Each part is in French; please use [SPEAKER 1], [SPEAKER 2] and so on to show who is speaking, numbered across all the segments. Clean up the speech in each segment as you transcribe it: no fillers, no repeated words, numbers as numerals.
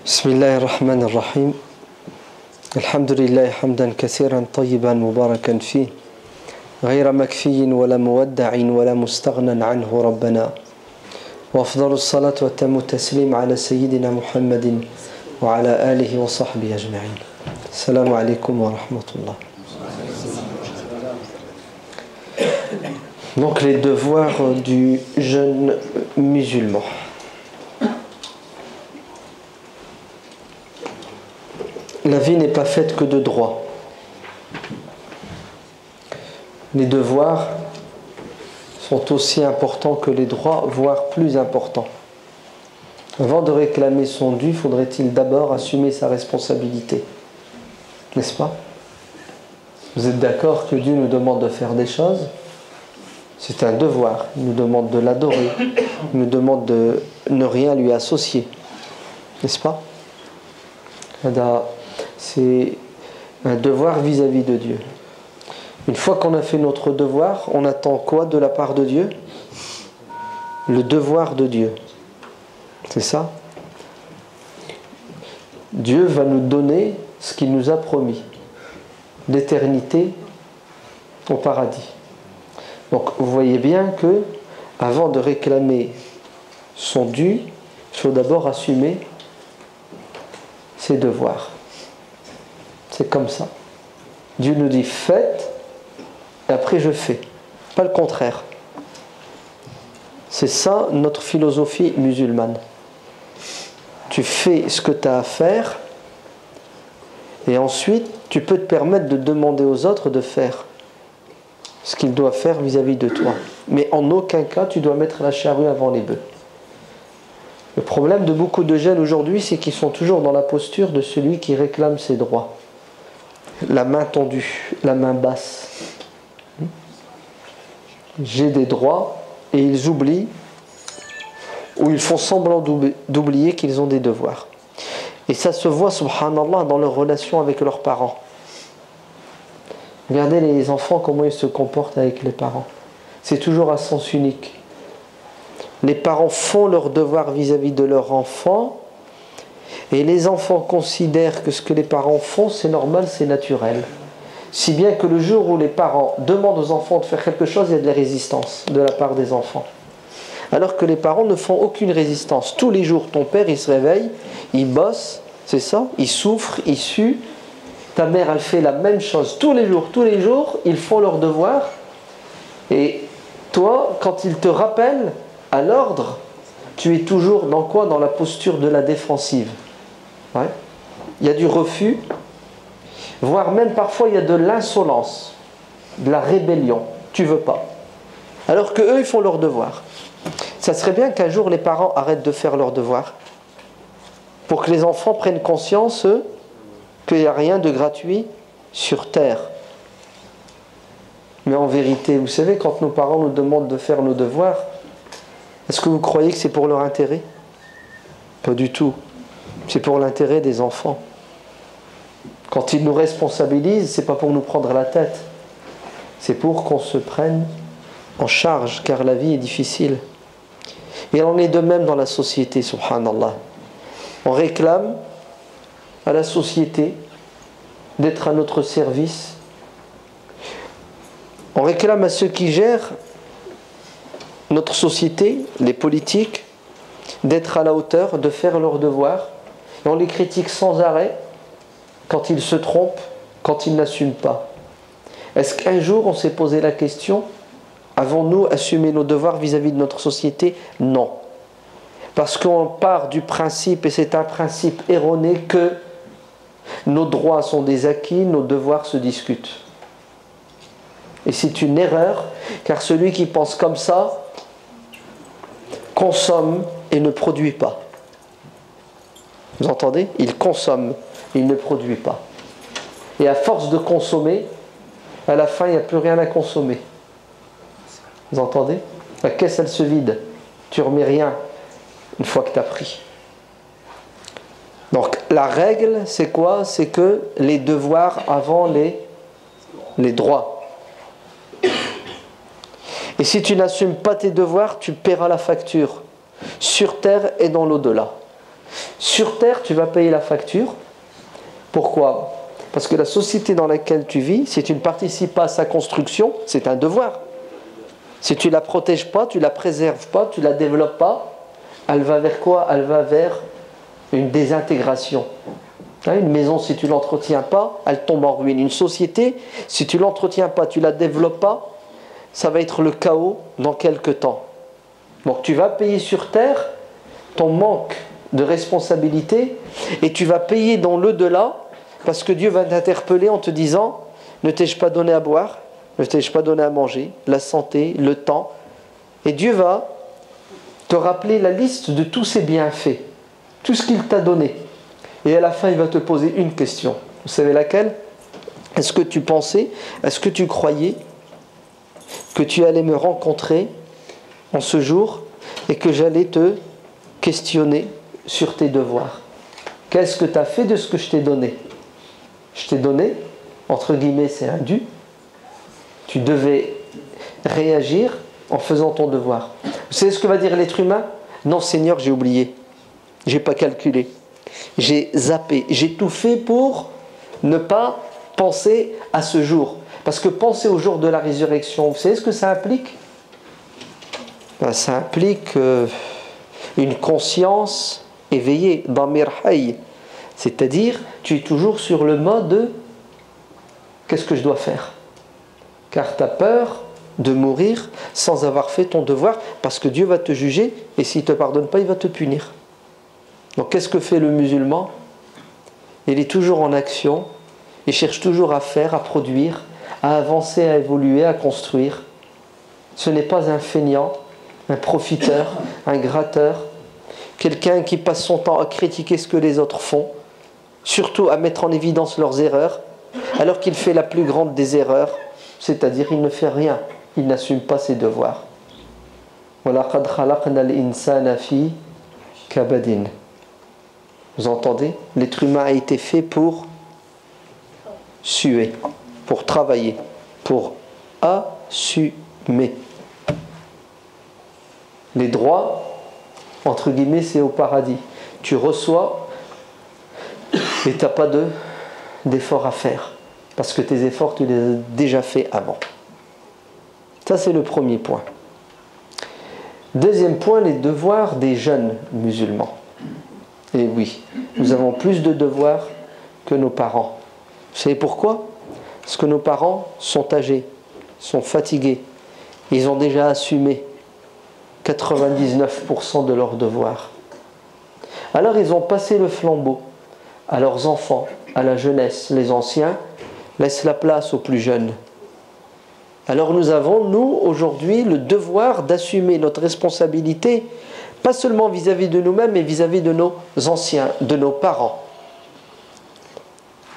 [SPEAKER 1] بسم الله الرحمن الرحيم الحمد لله حمدا كثيرا طيبا مباركا فيه غير مكفي ولا مودع ولا مستغنى عنه ربنا وأفضل الصلاة وتم التسليم على سيدنا محمد وعلى آله وصحبه أجمعين. السلام عليكم ورحمة الله. Donc les devoirs du jeune musulman. La vie n'est pas faite que de droits. Les devoirs sont aussi importants que les droits, voire plus importants. Avant de réclamer son dû, faudrait-il d'abord assumer sa responsabilité. N'est-ce pas? Vous êtes d'accord que Dieu nous demande de faire des choses? C'est un devoir. Il nous demande de l'adorer. Il nous demande de ne rien lui associer. N'est-ce pas? C'est un devoir vis-à-vis de Dieu. Une fois qu'on a fait notre devoir, on attend quoi de la part de Dieu? Le devoir de Dieu. C'est ça? Dieu va nous donner ce qu'il nous a promis. L'éternité au paradis. Donc vous voyez bien que avant de réclamer son dû, il faut d'abord assumer ses devoirs. C'est comme ça. Dieu nous dit faites et après je fais. Pas le contraire. C'est ça notre philosophie musulmane. Tu fais ce que tu as à faire et ensuite tu peux te permettre de demander aux autres de faire ce qu'ils doivent faire vis-à-vis de toi. Mais en aucun cas tu dois mettre la charrue avant les bœufs. Le problème de beaucoup de jeunes aujourd'hui, c'est qu'ils sont toujours dans la posture de celui qui réclame ses droits. La main tendue, la main basse. J'ai des droits et ils oublient ou ils font semblant d'oublier qu'ils ont des devoirs. Et ça se voit, subhanallah, dans leur relation avec leurs parents. Regardez les enfants, comment ils se comportent avec les parents. C'est toujours à sens unique. Les parents font leurs devoirs vis-à-vis de leurs enfants et les enfants considèrent que ce que les parents font, c'est normal, c'est naturel. Si bien que le jour où les parents demandent aux enfants de faire quelque chose, il y a de la résistance de la part des enfants. Alors que les parents ne font aucune résistance. Tous les jours, ton père, il se réveille, il bosse, c'est ça, il souffre, il sue. Ta mère, elle fait la même chose tous les jours, ils font leurs devoirs. Et toi, quand ils te rappellent à l'ordre, tu es toujours dans quoi? Dans la posture de la défensive. Ouais. Il y a du refus, voire même parfois il y a de l'insolence, de la rébellion. Tu veux pas. Alors que eux, ils font leurs devoirs. Ça serait bien qu'un jour les parents arrêtent de faire leurs devoirs pour que les enfants prennent conscience, eux, qu'il n'y a rien de gratuit sur terre. Mais en vérité, vous savez, quand nos parents nous demandent de faire nos devoirs, est-ce que vous croyez que c'est pour leur intérêt? Pas du tout. C'est pour l'intérêt des enfants. Quand ils nous responsabilisent, c'est pas pour nous prendre la tête. C'est pour qu'on se prenne en charge, car la vie est difficile. Et il en est de même dans la société, subhanallah. On réclame à la société d'être à notre service. On réclame à ceux qui gèrent notre société, les politiques, d'être à la hauteur, de faire leurs devoirs. Et on les critique sans arrêt quand ils se trompent, quand ils n'assument pas. Est-ce qu'un jour on s'est posé la question, avons-nous assumé nos devoirs vis-à-vis de notre société? Non. Parce qu'on part du principe, et c'est un principe erroné, que nos droits sont des acquis, nos devoirs se discutent. Et c'est une erreur, car celui qui pense comme ça consomme et ne produit pas. Vous entendez? Il consomme, il ne produit pas. Et à force de consommer, à la fin, il n'y a plus rien à consommer. Vous entendez? La caisse, elle se vide. Tu ne remets rien une fois que tu as pris. Donc, la règle, c'est quoi? C'est que les devoirs avant les droits. Et si tu n'assumes pas tes devoirs, tu paieras la facture. Sur terre et dans l'au-delà. Sur terre, tu vas payer la facture. Pourquoi? Parce que la société dans laquelle tu vis, si tu ne participes pas à sa construction, c'est un devoir. Si tu ne la protèges pas, tu ne la préserves pas, tu ne la développes pas, elle va vers quoi? Elle va vers une désintégration. Une maison, si tu ne l'entretiens pas, elle tombe en ruine. Une société, si tu ne l'entretiens pas, tu ne la développes pas, ça va être le chaos dans quelques temps. Donc tu vas payer sur terre ton manque de responsabilité et tu vas payer dans l'au-delà parce que Dieu va t'interpeller en te disant: ne t'ai-je pas donné à boire, ne t'ai-je pas donné à manger, la santé, le temps. Et Dieu va te rappeler la liste de tous ses bienfaits, tout ce qu'il t'a donné. Et à la fin, il va te poser une question. Vous savez laquelle? Est-ce que tu pensais, est-ce que tu croyais que tu allais me rencontrer en ce jour et que j'allais te questionner sur tes devoirs? Qu'est-ce que tu as fait de ce que je t'ai donné? Je t'ai donné, entre guillemets, c'est un dû. Tu devais réagir en faisant ton devoir. Vous savez ce que va dire l'être humain? Non, Seigneur, j'ai oublié. J'ai pas calculé. J'ai zappé. J'ai tout fait pour ne pas penser à ce jour. Parce que penser au jour de la résurrection, vous savez ce que ça implique? Ça implique une conscience éveillée, damir hayy. C'est-à-dire, tu es toujours sur le mode qu'est-ce que je dois faire? Car tu as peur de mourir sans avoir fait ton devoir, parce que Dieu va te juger et s'il ne te pardonne pas, il va te punir. Donc qu'est-ce que fait le musulman? Il est toujours en action, il cherche toujours à faire, à produire, à avancer, à évoluer, à construire. Ce n'est pas un feignant, un profiteur, un gratteur, quelqu'un qui passe son temps à critiquer ce que les autres font, surtout à mettre en évidence leurs erreurs, alors qu'il fait la plus grande des erreurs, c'est-à-dire il ne fait rien, il n'assume pas ses devoirs. وَلَقَدْ خَلَقْنَا الْإِنسَانَ فِي كَبَدٍ. Vous entendez? L'être humain a été fait pour suer, pour travailler, pour assumer. Les droits, entre guillemets, c'est au paradis. Tu reçois et tu n'as pas d'effort à faire. Parce que tes efforts, tu les as déjà faits avant. Ça, c'est le premier point. Deuxième point, les devoirs des jeunes musulmans. Et oui, nous avons plus de devoirs que nos parents. Vous savez pourquoi? Parce que nos parents sont âgés, sont fatigués. Ils ont déjà assumé 99% de leurs devoirs. Alors ils ont passé le flambeau à leurs enfants, à la jeunesse. Les anciens laissent la place aux plus jeunes. Alors nous avons, nous, aujourd'hui, le devoir d'assumer notre responsabilité, pas seulement vis-à-vis de nous-mêmes, mais vis-à-vis de nos anciens, de nos parents.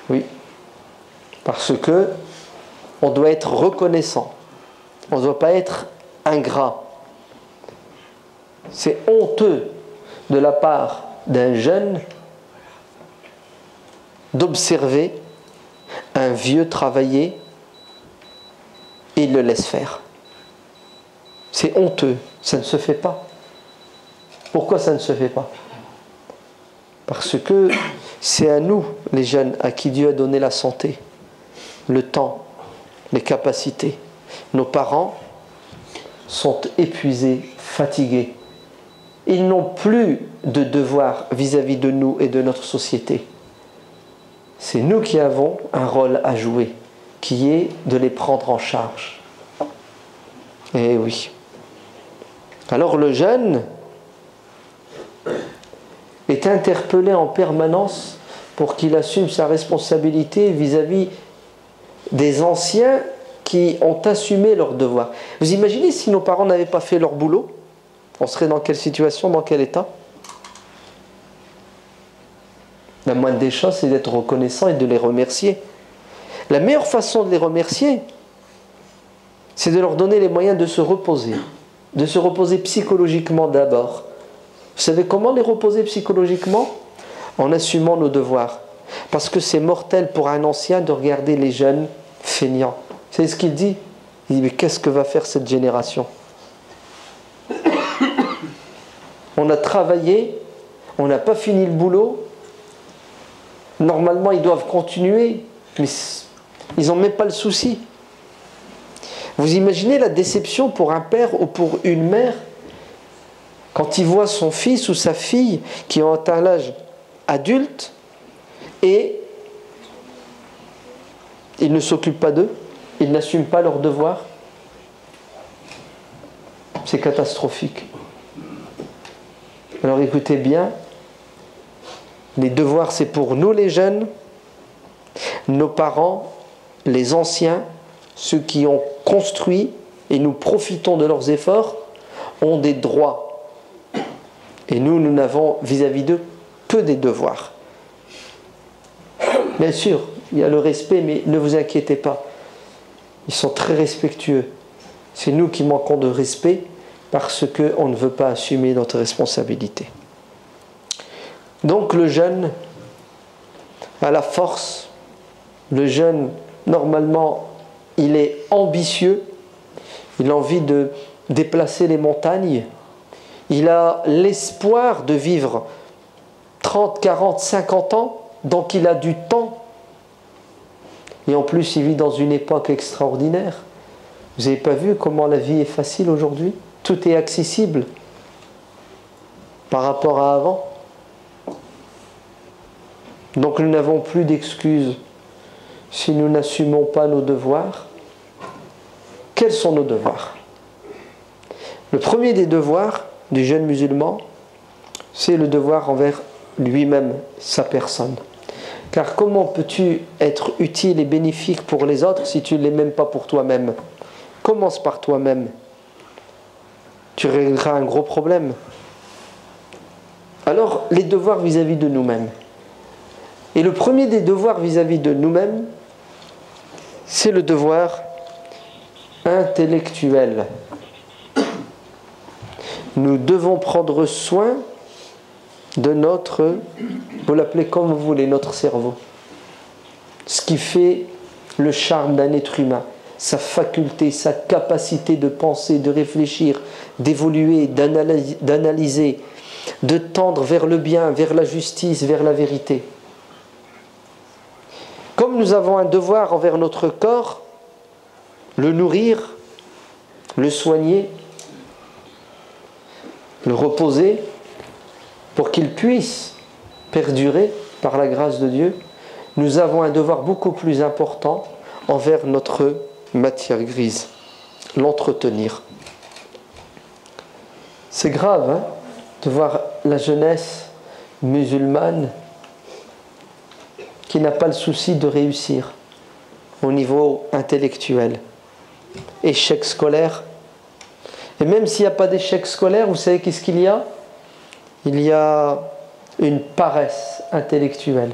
[SPEAKER 1] Oui. Parce que on doit être reconnaissant. On ne doit pas être ingrat. C'est honteux de la part d'un jeune d'observer un vieux travailler et il le laisse faire. C'est honteux, ça ne se fait pas. Pourquoi ça ne se fait pas? Parce que c'est à nous, les jeunes, à qui Dieu a donné la santé, le temps, les capacités. Nos parents sont épuisés, fatigués. Ils n'ont plus de devoir vis-à-vis de nous et de notre société. C'est nous qui avons un rôle à jouer, qui est de les prendre en charge. Eh oui. Alors le jeune est interpellé en permanence pour qu'il assume sa responsabilité vis-à-vis des anciens qui ont assumé leurs devoirs. Vous imaginez si nos parents n'avaient pas fait leur boulot? On serait dans quelle situation, dans quel état? La moindre des choses, c'est d'être reconnaissant et de les remercier. La meilleure façon de les remercier, c'est de leur donner les moyens de se reposer psychologiquement d'abord. Vous savez comment les reposer psychologiquement? En assumant nos devoirs. Parce que c'est mortel pour un ancien de regarder les jeunes feignants. Vous savez ce qu'il dit? Il dit, mais qu'est-ce que va faire cette génération? On a travaillé, on n'a pas fini le boulot. Normalement, ils doivent continuer, mais ils n'ont même pas le souci. Vous imaginez la déception pour un père ou pour une mère quand il voit son fils ou sa fille qui ont atteint l'âge adulte et il ne s'occupe pas d'eux, ils n'assument pas leurs devoirs. C'est catastrophique. Alors écoutez bien, les devoirs c'est pour nous les jeunes, nos parents, les anciens, ceux qui ont construit et nous profitons de leurs efforts, ont des droits. Et nous n'avons vis-à-vis d'eux que des devoirs. Bien sûr, il y a le respect, mais ne vous inquiétez pas. Ils sont très respectueux. C'est nous qui manquons de respect parce qu'on ne veut pas assumer notre responsabilité. Donc le jeune a la force. Le jeune, normalement, il est ambitieux. Il a envie de déplacer les montagnes. Il a l'espoir de vivre 30, 40, 50 ans. Donc il a du temps. Et en plus, il vit dans une époque extraordinaire. Vous n'avez pas vu comment la vie est facile aujourd'hui? Tout est accessible par rapport à avant. Donc nous n'avons plus d'excuses si nous n'assumons pas nos devoirs. Quels sont nos devoirs? Le premier des devoirs du jeune musulman, c'est le devoir envers lui-même, sa personne. Car comment peux-tu être utile et bénéfique pour les autres si tu ne l'es même pas pour toi-même? Commence par toi-même. Tu régleras un gros problème. Alors, les devoirs vis-à-vis de nous-mêmes. Et le premier des devoirs vis-à-vis de nous-mêmes, c'est le devoir intellectuel. Nous devons prendre soin de notre, vous l'appelez comme vous voulez, notre cerveau. Ce qui fait le charme d'un être humain, sa faculté, sa capacité de penser, de réfléchir, d'évoluer, d'analyser, de tendre vers le bien, vers la justice, vers la vérité. Comme nous avons un devoir envers notre corps, le nourrir, le soigner, le reposer, pour qu'il puisse perdurer par la grâce de Dieu, nous avons un devoir beaucoup plus important envers notre matière grise, l'entretenir. C'est grave hein, de voir la jeunesse musulmane qui n'a pas le souci de réussir au niveau intellectuel. Échec scolaire. Et même s'il n'y a pas d'échec scolaire, vous savez qu'est-ce qu'il y a? Il y a une paresse intellectuelle.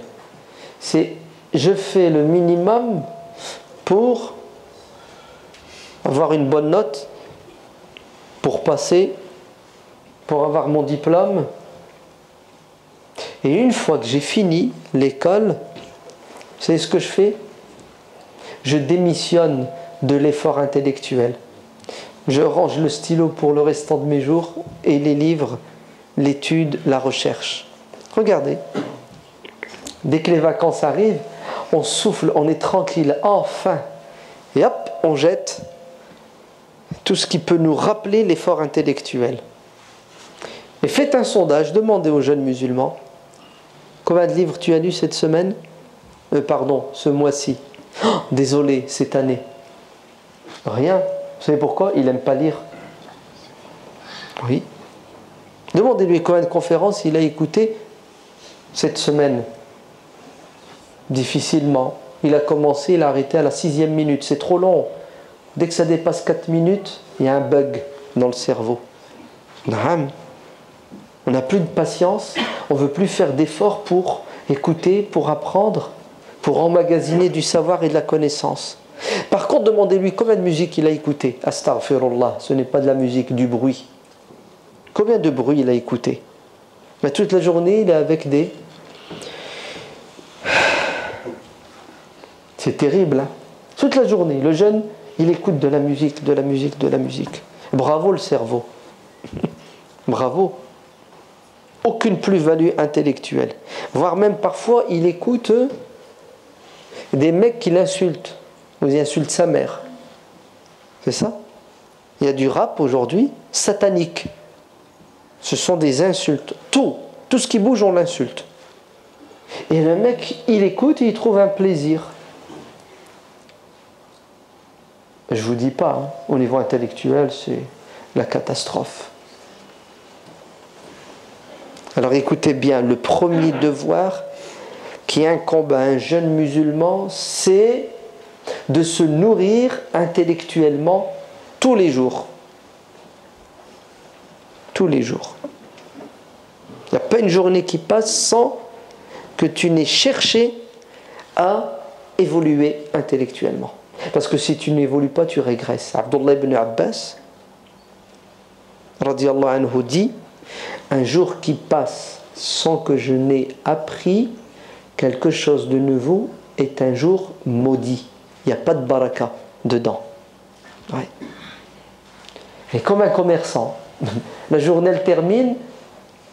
[SPEAKER 1] C'est je fais le minimum pour avoir une bonne note, pour passer, pour avoir mon diplôme. Et une fois que j'ai fini l'école, vous savez ce que je fais? Je démissionne de l'effort intellectuel. Je range le stylo pour le restant de mes jours et les livres, l'étude, la recherche. Regardez, dès que les vacances arrivent, on souffle, on est tranquille, enfin. Et hop, on jette tout ce qui peut nous rappeler l'effort intellectuel. Et faites un sondage, demandez aux jeunes musulmans, combien de livres tu as lu cette semaine? Ce mois-ci. Oh, désolé, cette année. Rien. Vous savez pourquoi? Il n'aime pas lire. Oui. Demandez-lui combien de conférences il a écouté cette semaine. Difficilement. Il a commencé, il a arrêté à la 6e minute. C'est trop long. Dès que ça dépasse 4 minutes, il y a un bug dans le cerveau. On n'a plus de patience. On ne veut plus faire d'efforts pour écouter, pour apprendre, pour emmagasiner du savoir et de la connaissance. Par contre, demandez-lui combien de musique il a écouté. Astaghfirullah, ce n'est pas de la musique, du bruit. Combien de bruit il a écouté? Mais toute la journée, il est avec des... C'est terrible, hein? Toute la journée, le jeune, il écoute de la musique, de la musique, de la musique. Bravo le cerveau. Bravo. aucune plus-value intellectuelle. Voire même parfois, il écoute des mecs qui l'insultent, ou ils insultent sa mère. C'est ça? Il y a du rap aujourd'hui satanique. Ce sont des insultes. Tout ce qui bouge, on l'insulte. Et le mec, il écoute et il trouve un plaisir. Je vous dis pas, hein, au niveau intellectuel, c'est la catastrophe. Alors écoutez bien, le premier devoir qui incombe à un jeune musulman, c'est de se nourrir intellectuellement tous les jours. Tous les jours. Il n'y a pas une journée qui passe sans que tu n'aies cherché à évoluer intellectuellement. Parce que si tu n'évolues pas, tu régresses. Abdullah ibn Abbas, radiyallahu anhu, dit: un jour qui passe sans que je n'ai appris quelque chose de nouveau est un jour maudit. Il n'y a pas de baraka dedans. Ouais. Et comme un commerçant, la journée elle termine,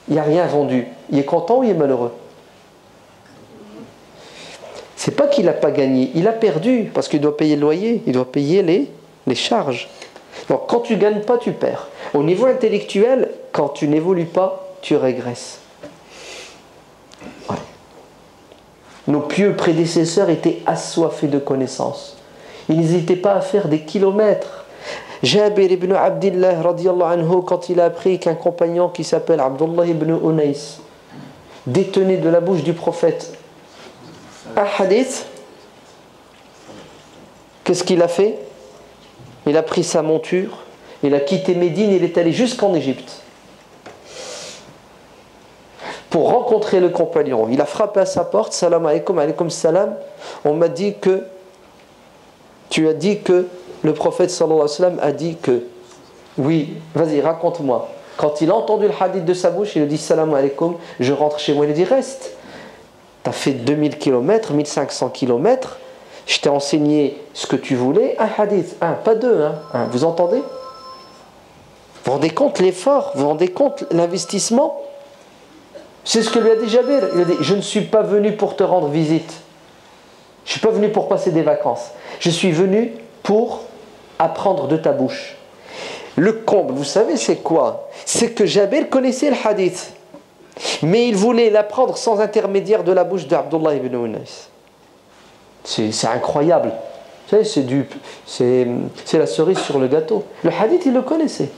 [SPEAKER 1] il n'y a rien vendu. Il est content ou il est malheureux? C'est pas qu'il n'a pas gagné, il a perdu parce qu'il doit payer le loyer, il doit payer les charges. Donc quand tu ne gagnes pas, tu perds. Au niveau intellectuel, quand tu n'évolues pas, tu régresses. Ouais. Nos pieux prédécesseurs étaient assoiffés de connaissances. Ils n'hésitaient pas à faire des kilomètres. Jabir ibn Abdillah, radiyallahu anhu, quand il a appris qu'un compagnon qui s'appelle Abdullah ibn Unais détenait de la bouche du prophète un hadith, qu'est-ce qu'il a fait? Il a pris sa monture, il a quitté Médine, il est allé jusqu'en Égypte pour rencontrer le compagnon. Il a frappé à sa porte: salam alaykum, alaykum salam. On m'a dit que tu as dit que le prophète sallallahu alayhi wa sallam a dit que. Oui, vas-y, raconte-moi. Quand il a entendu le hadith de sa bouche, il a dit salam alaykum, je rentre chez moi. Il a dit: reste. Tu as fait 2000 km, 1500 km, je t'ai enseigné ce que tu voulais, un hadith, un, pas deux, un. Vous entendez? Vous vous rendez compte l'effort? Vous vous rendez compte l'investissement? C'est ce que lui a dit Jabir. Il a dit: je ne suis pas venu pour te rendre visite. Je ne suis pas venu pour passer des vacances. Je suis venu pour apprendre de ta bouche. Le comble, vous savez c'est quoi? C'est que Jabir connaissait le hadith, mais il voulait l'apprendre sans intermédiaire de la bouche d'Abdullah ibn Unais. C'est incroyable. Vous savez, c'est la cerise sur le gâteau. Le hadith, il le connaissait.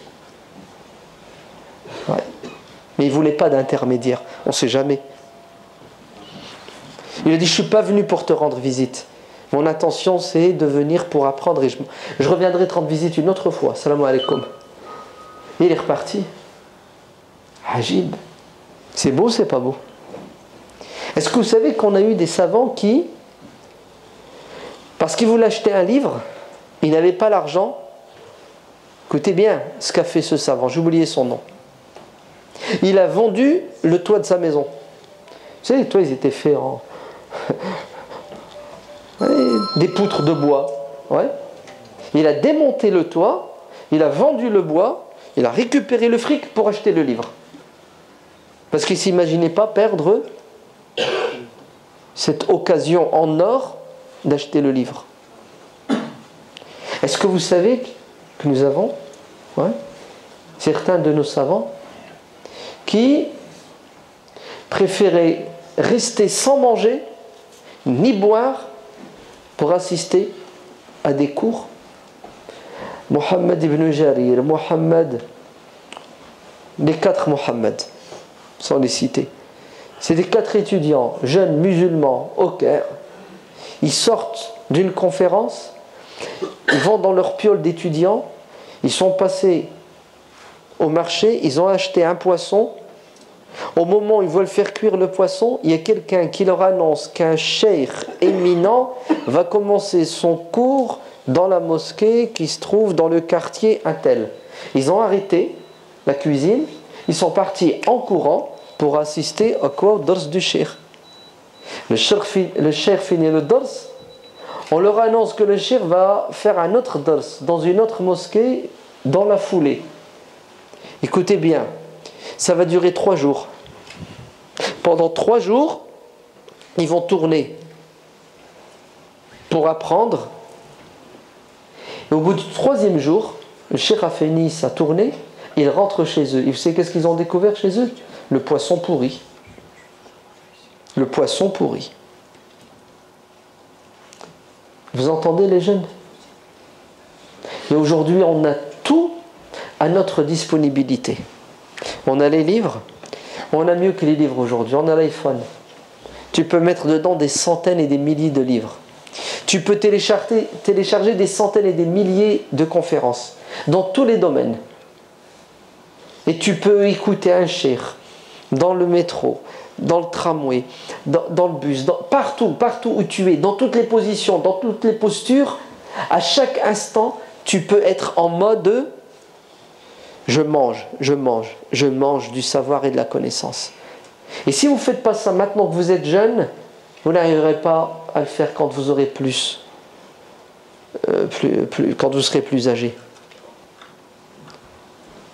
[SPEAKER 1] Ouais. Mais il ne voulait pas d'intermédiaire. On ne sait jamais. Il a dit: je ne suis pas venu pour te rendre visite. Mon intention, c'est de venir pour apprendre. Et je reviendrai te rendre visite une autre fois. Salam alaikum. Et il est reparti. Ajib. C'est beau, c'est pas beau? Est-ce que vous savez qu'on a eu des savants qui, parce qu'ils voulaient acheter un livre, ils n'avaient pas l'argent. Écoutez bien ce qu'a fait ce savant, j'ai oublié son nom. Il a vendu le toit de sa maison. Vous savez, les toits, ils étaient faits en des poutres de bois. Ouais. Il a démonté le toit, il a vendu le bois, il a récupéré le fric pour acheter le livre. Parce qu'il ne s'imaginait pas perdre cette occasion en or d'acheter le livre. Est-ce que vous savez que nous avons certains de nos savants qui préféraient rester sans manger ni boire pour assister à des cours? Mohammed ibn Jarir, les 4 Mohammed, sans les citer. C'est des 4 étudiants, jeunes musulmans au Caire. Ils sortent d'une conférence, ils vont dans leur piole d'étudiants, ils sont passés au marché, ils ont acheté un poisson. Au moment où ils veulent faire cuire le poisson, il y a quelqu'un qui leur annonce qu'un cheikh éminent va commencer son cours dans la mosquée qui se trouve dans le quartier un tel. Ils ont arrêté la cuisine, ils sont partis en courant pour assister au dars du cheikh. Le cheikh finit le dars, on leur annonce que le cheikh va faire un autre dars dans une autre mosquée dans la foulée. Écoutez bien, ça va durer 3 jours. pendant 3 jours, ils vont tourner pour apprendre. Et au bout du 3e jour, le cheikh a fini sa tournée, ils rentrent chez eux. Et vous savez qu'est-ce qu'ils ont découvert chez eux? Le poisson pourri. Le poisson pourri. Vous entendez les jeunes? Et aujourd'hui, on a tout à notre disponibilité. On a les livres, on a mieux que les livres aujourd'hui, on a l'iPhone. Tu peux mettre dedans des centaines et des milliers de livres. Tu peux télécharger des centaines et des milliers de conférences dans tous les domaines. Et tu peux écouter un cheikh dans le métro, dans le tramway, dans le bus, partout où tu es, dans toutes les positions, dans toutes les postures. À chaque instant, tu peux être en mode je mange du savoir et de la connaissance. Et si vous ne faites pas ça maintenant que vous êtes jeune, vous n'arriverez pas à le faire quand vous aurez quand vous serez plus âgé.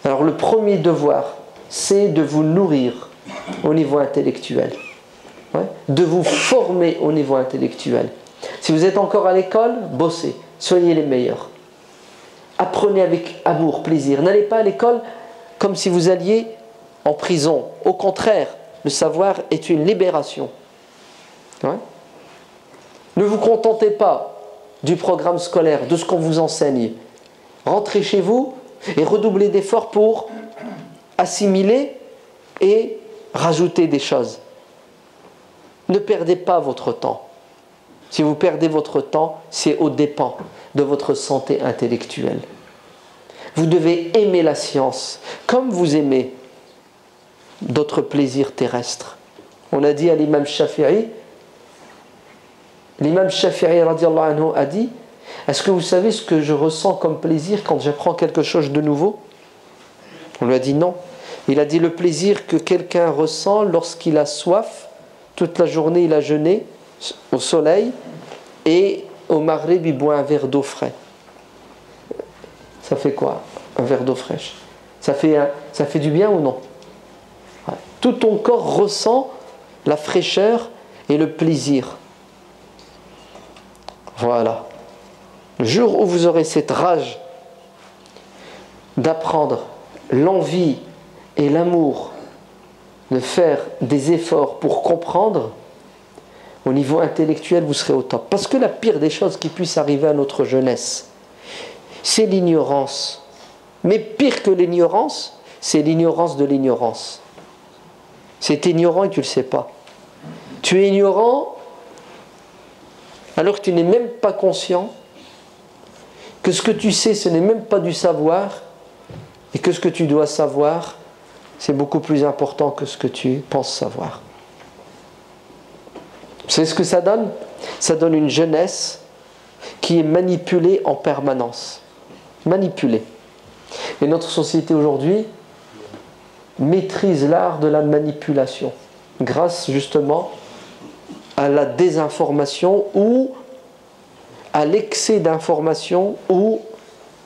[SPEAKER 1] Alors le premier devoir, c'est de vous nourrir au niveau intellectuel, de vous former au niveau intellectuel. Si vous êtes encore à l'école, bossez, soyez les meilleurs. Apprenez avec amour, plaisir. N'allez pas à l'école comme si vous alliez en prison. Au contraire, le savoir est une libération. Ne vous contentez pas du programme scolaire, de ce qu'on vous enseigne. Rentrez chez vous et redoublez d'efforts pour assimiler et rajouter des choses. Ne perdez pas votre temps. Si vous perdez votre temps, c'est aux dépens de votre santé intellectuelle. Vous devez aimer la science comme vous aimez d'autres plaisirs terrestres. On a dit à l'imam Shafi'i, radiallahu anhu a dit: est-ce que vous savez ce que je ressens comme plaisir quand j'apprends quelque chose de nouveau? On lui a dit non. Il a dit: le plaisir que quelqu'un ressent lorsqu'il a soif, toute la journée il a jeûné au soleil, et au maghrib il boit un verre d'eau frais. Ça fait quoi, un verre d'eau fraîche? Ça fait du bien ou non? Tout ton corps ressent la fraîcheur et le plaisir. Voilà. Le jour où vous aurez cette rage d'apprendre, l'envie et l'amour de faire des efforts pour comprendre, au niveau intellectuel, vous serez au top. Parce que la pire des choses qui puisse arriver à notre jeunesse, c'est l'ignorance. Mais pire que l'ignorance, c'est l'ignorance de l'ignorance. C'est ignorant et tu ne le sais pas. Tu es ignorant alors que tu n'es même pas conscient que ce que tu sais, ce n'est même pas du savoir, et que ce que tu dois savoir, c'est beaucoup plus important que ce que tu penses savoir. Vous savez ce que ça donne? Ça donne une jeunesse qui est manipulée en permanence. Manipulée. Et notre société aujourd'hui maîtrise l'art de la manipulation, grâce justement à la désinformation ou à l'excès d'information ou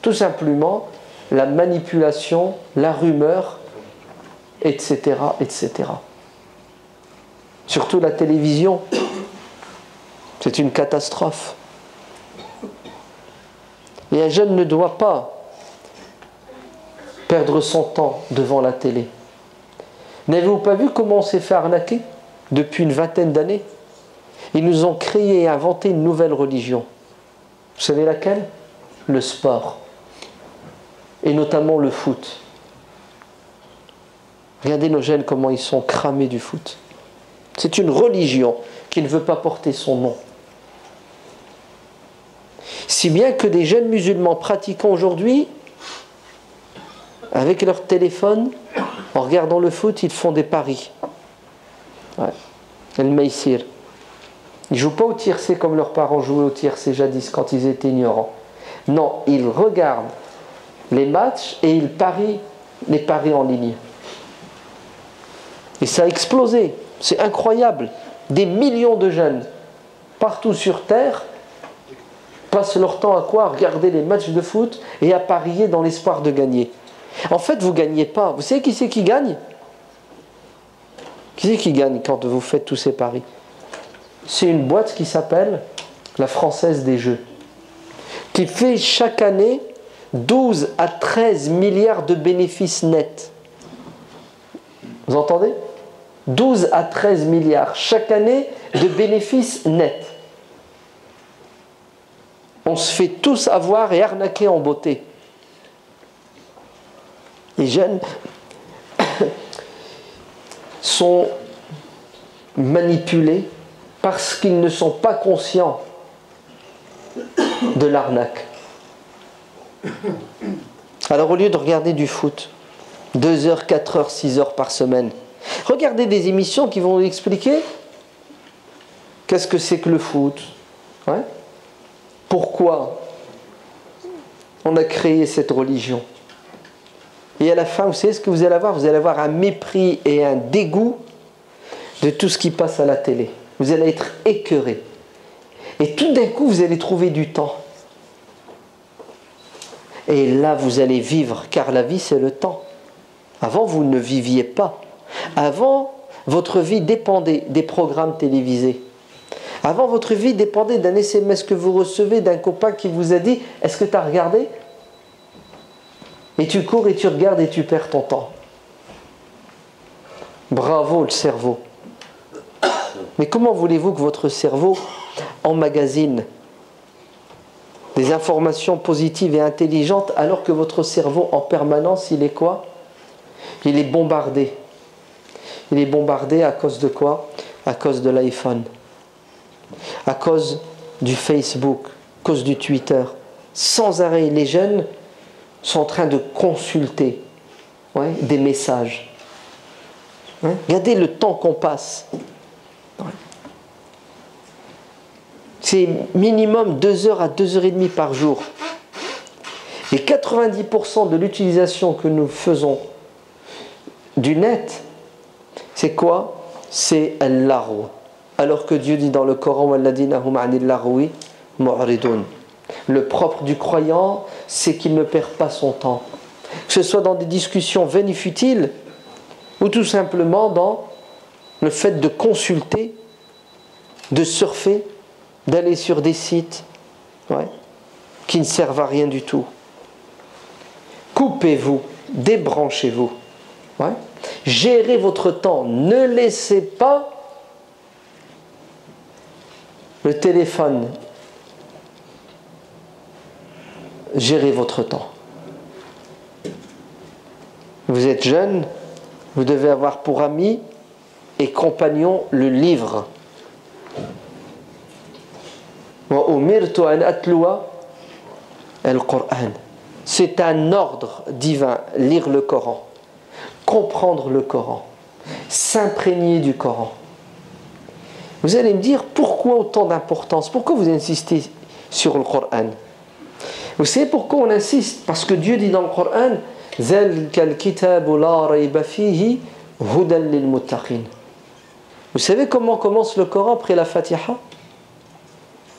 [SPEAKER 1] tout simplement la manipulation, la rumeur, etc., etc. Surtout la télévision, c'est une catastrophe. Et un jeune ne doit pas perdre son temps devant la télé. N'avez-vous pas vu comment on s'est fait arnaquer depuis une vingtaine d'années? Ils nous ont créé et inventé une nouvelle religion. Vous savez laquelle? Le sport. Et notamment le foot. Regardez nos jeunes comment ils sont cramés du foot. C'est une religion qui ne veut pas porter son nom. Si bien que des jeunes musulmans pratiquants aujourd'hui, avec leur téléphone, en regardant le foot, ils font des paris. Le maïsir. Ils ne jouent pas au tiercé comme leurs parents jouaient au tiercé jadis quand ils étaient ignorants. Non, ils regardent les matchs et ils parient les paris en ligne. Et ça a explosé. C'est incroyable. Des millions de jeunes, partout sur Terre, passent leur temps à quoi? À regarder les matchs de foot et à parier dans l'espoir de gagner. En fait, vous ne gagnez pas. Vous savez qui c'est qui gagne? Qui c'est qui gagne quand vous faites tous ces paris? C'est une boîte qui s'appelle la Française des Jeux, qui fait chaque année 12 à 13 milliards de bénéfices nets. Vous entendez? 12 à 13 milliards chaque année de bénéfices nets. On se fait tous avoir et arnaquer en beauté. Les jeunes sont manipulés parce qu'ils ne sont pas conscients de l'arnaque. Alors au lieu de regarder du foot 2 heures, 4 heures, 6 heures par semaine, regardez des émissions qui vont vous expliquer qu'est-ce que c'est que le foot, ouais, pourquoi on a créé cette religion. Et à la fin, vous savez ce que vous allez avoir? Vous allez avoir un mépris et un dégoût de tout ce qui passe à la télé. Vous allez être écœuré. Et tout d'un coup, vous allez trouver du temps. Et là, vous allez vivre, car la vie, c'est le temps. Avant, vous ne viviez pas. Avant, votre vie dépendait des programmes télévisés. Avant, votre vie dépendait d'un SMS que vous recevez d'un copain qui vous a dit « Est-ce que tu as regardé ?» Et tu cours et tu regardes et tu perds ton temps. Bravo le cerveau. Mais comment voulez-vous que votre cerveau emmagasine des informations positives et intelligentes alors que votre cerveau en permanence, il est quoi? Il est bombardé. Il est bombardé à cause de quoi? À cause de l'iPhone. À cause du Facebook, à cause du Twitter. Sans arrêt, les jeunes sont en train de consulter, ouais, des messages. Hein? Regardez le temps qu'on passe. Ouais. C'est minimum 2 heures à 2 heures et demie par jour. Et 90% de l'utilisation que nous faisons du net, c'est quoi? C'est al-larou. Alors que Dieu dit dans le Coran walladina hum anil larwi mu'ridun. Le propre du croyant, c'est qu'il ne perd pas son temps. Que ce soit dans des discussions vaines et futiles, ou tout simplement dans le fait de consulter, de surfer, d'aller sur des sites, ouais, qui ne servent à rien du tout. Coupez-vous, débranchez-vous. Ouais. Gérez votre temps. Ne laissez pas le téléphone gérer votre temps. Vous êtes jeune, vous devez avoir pour ami et compagnon le livre. C'est un ordre divin, lire le Coran, comprendre le Coran, s'imprégner du Coran. Vous allez me dire, pourquoi autant d'importance? Pourquoi vous insistez sur le Coran? Vous savez pourquoi on insiste? Parce que Dieu dit dans le Coran, vous savez comment commence le Coran après la Fatiha?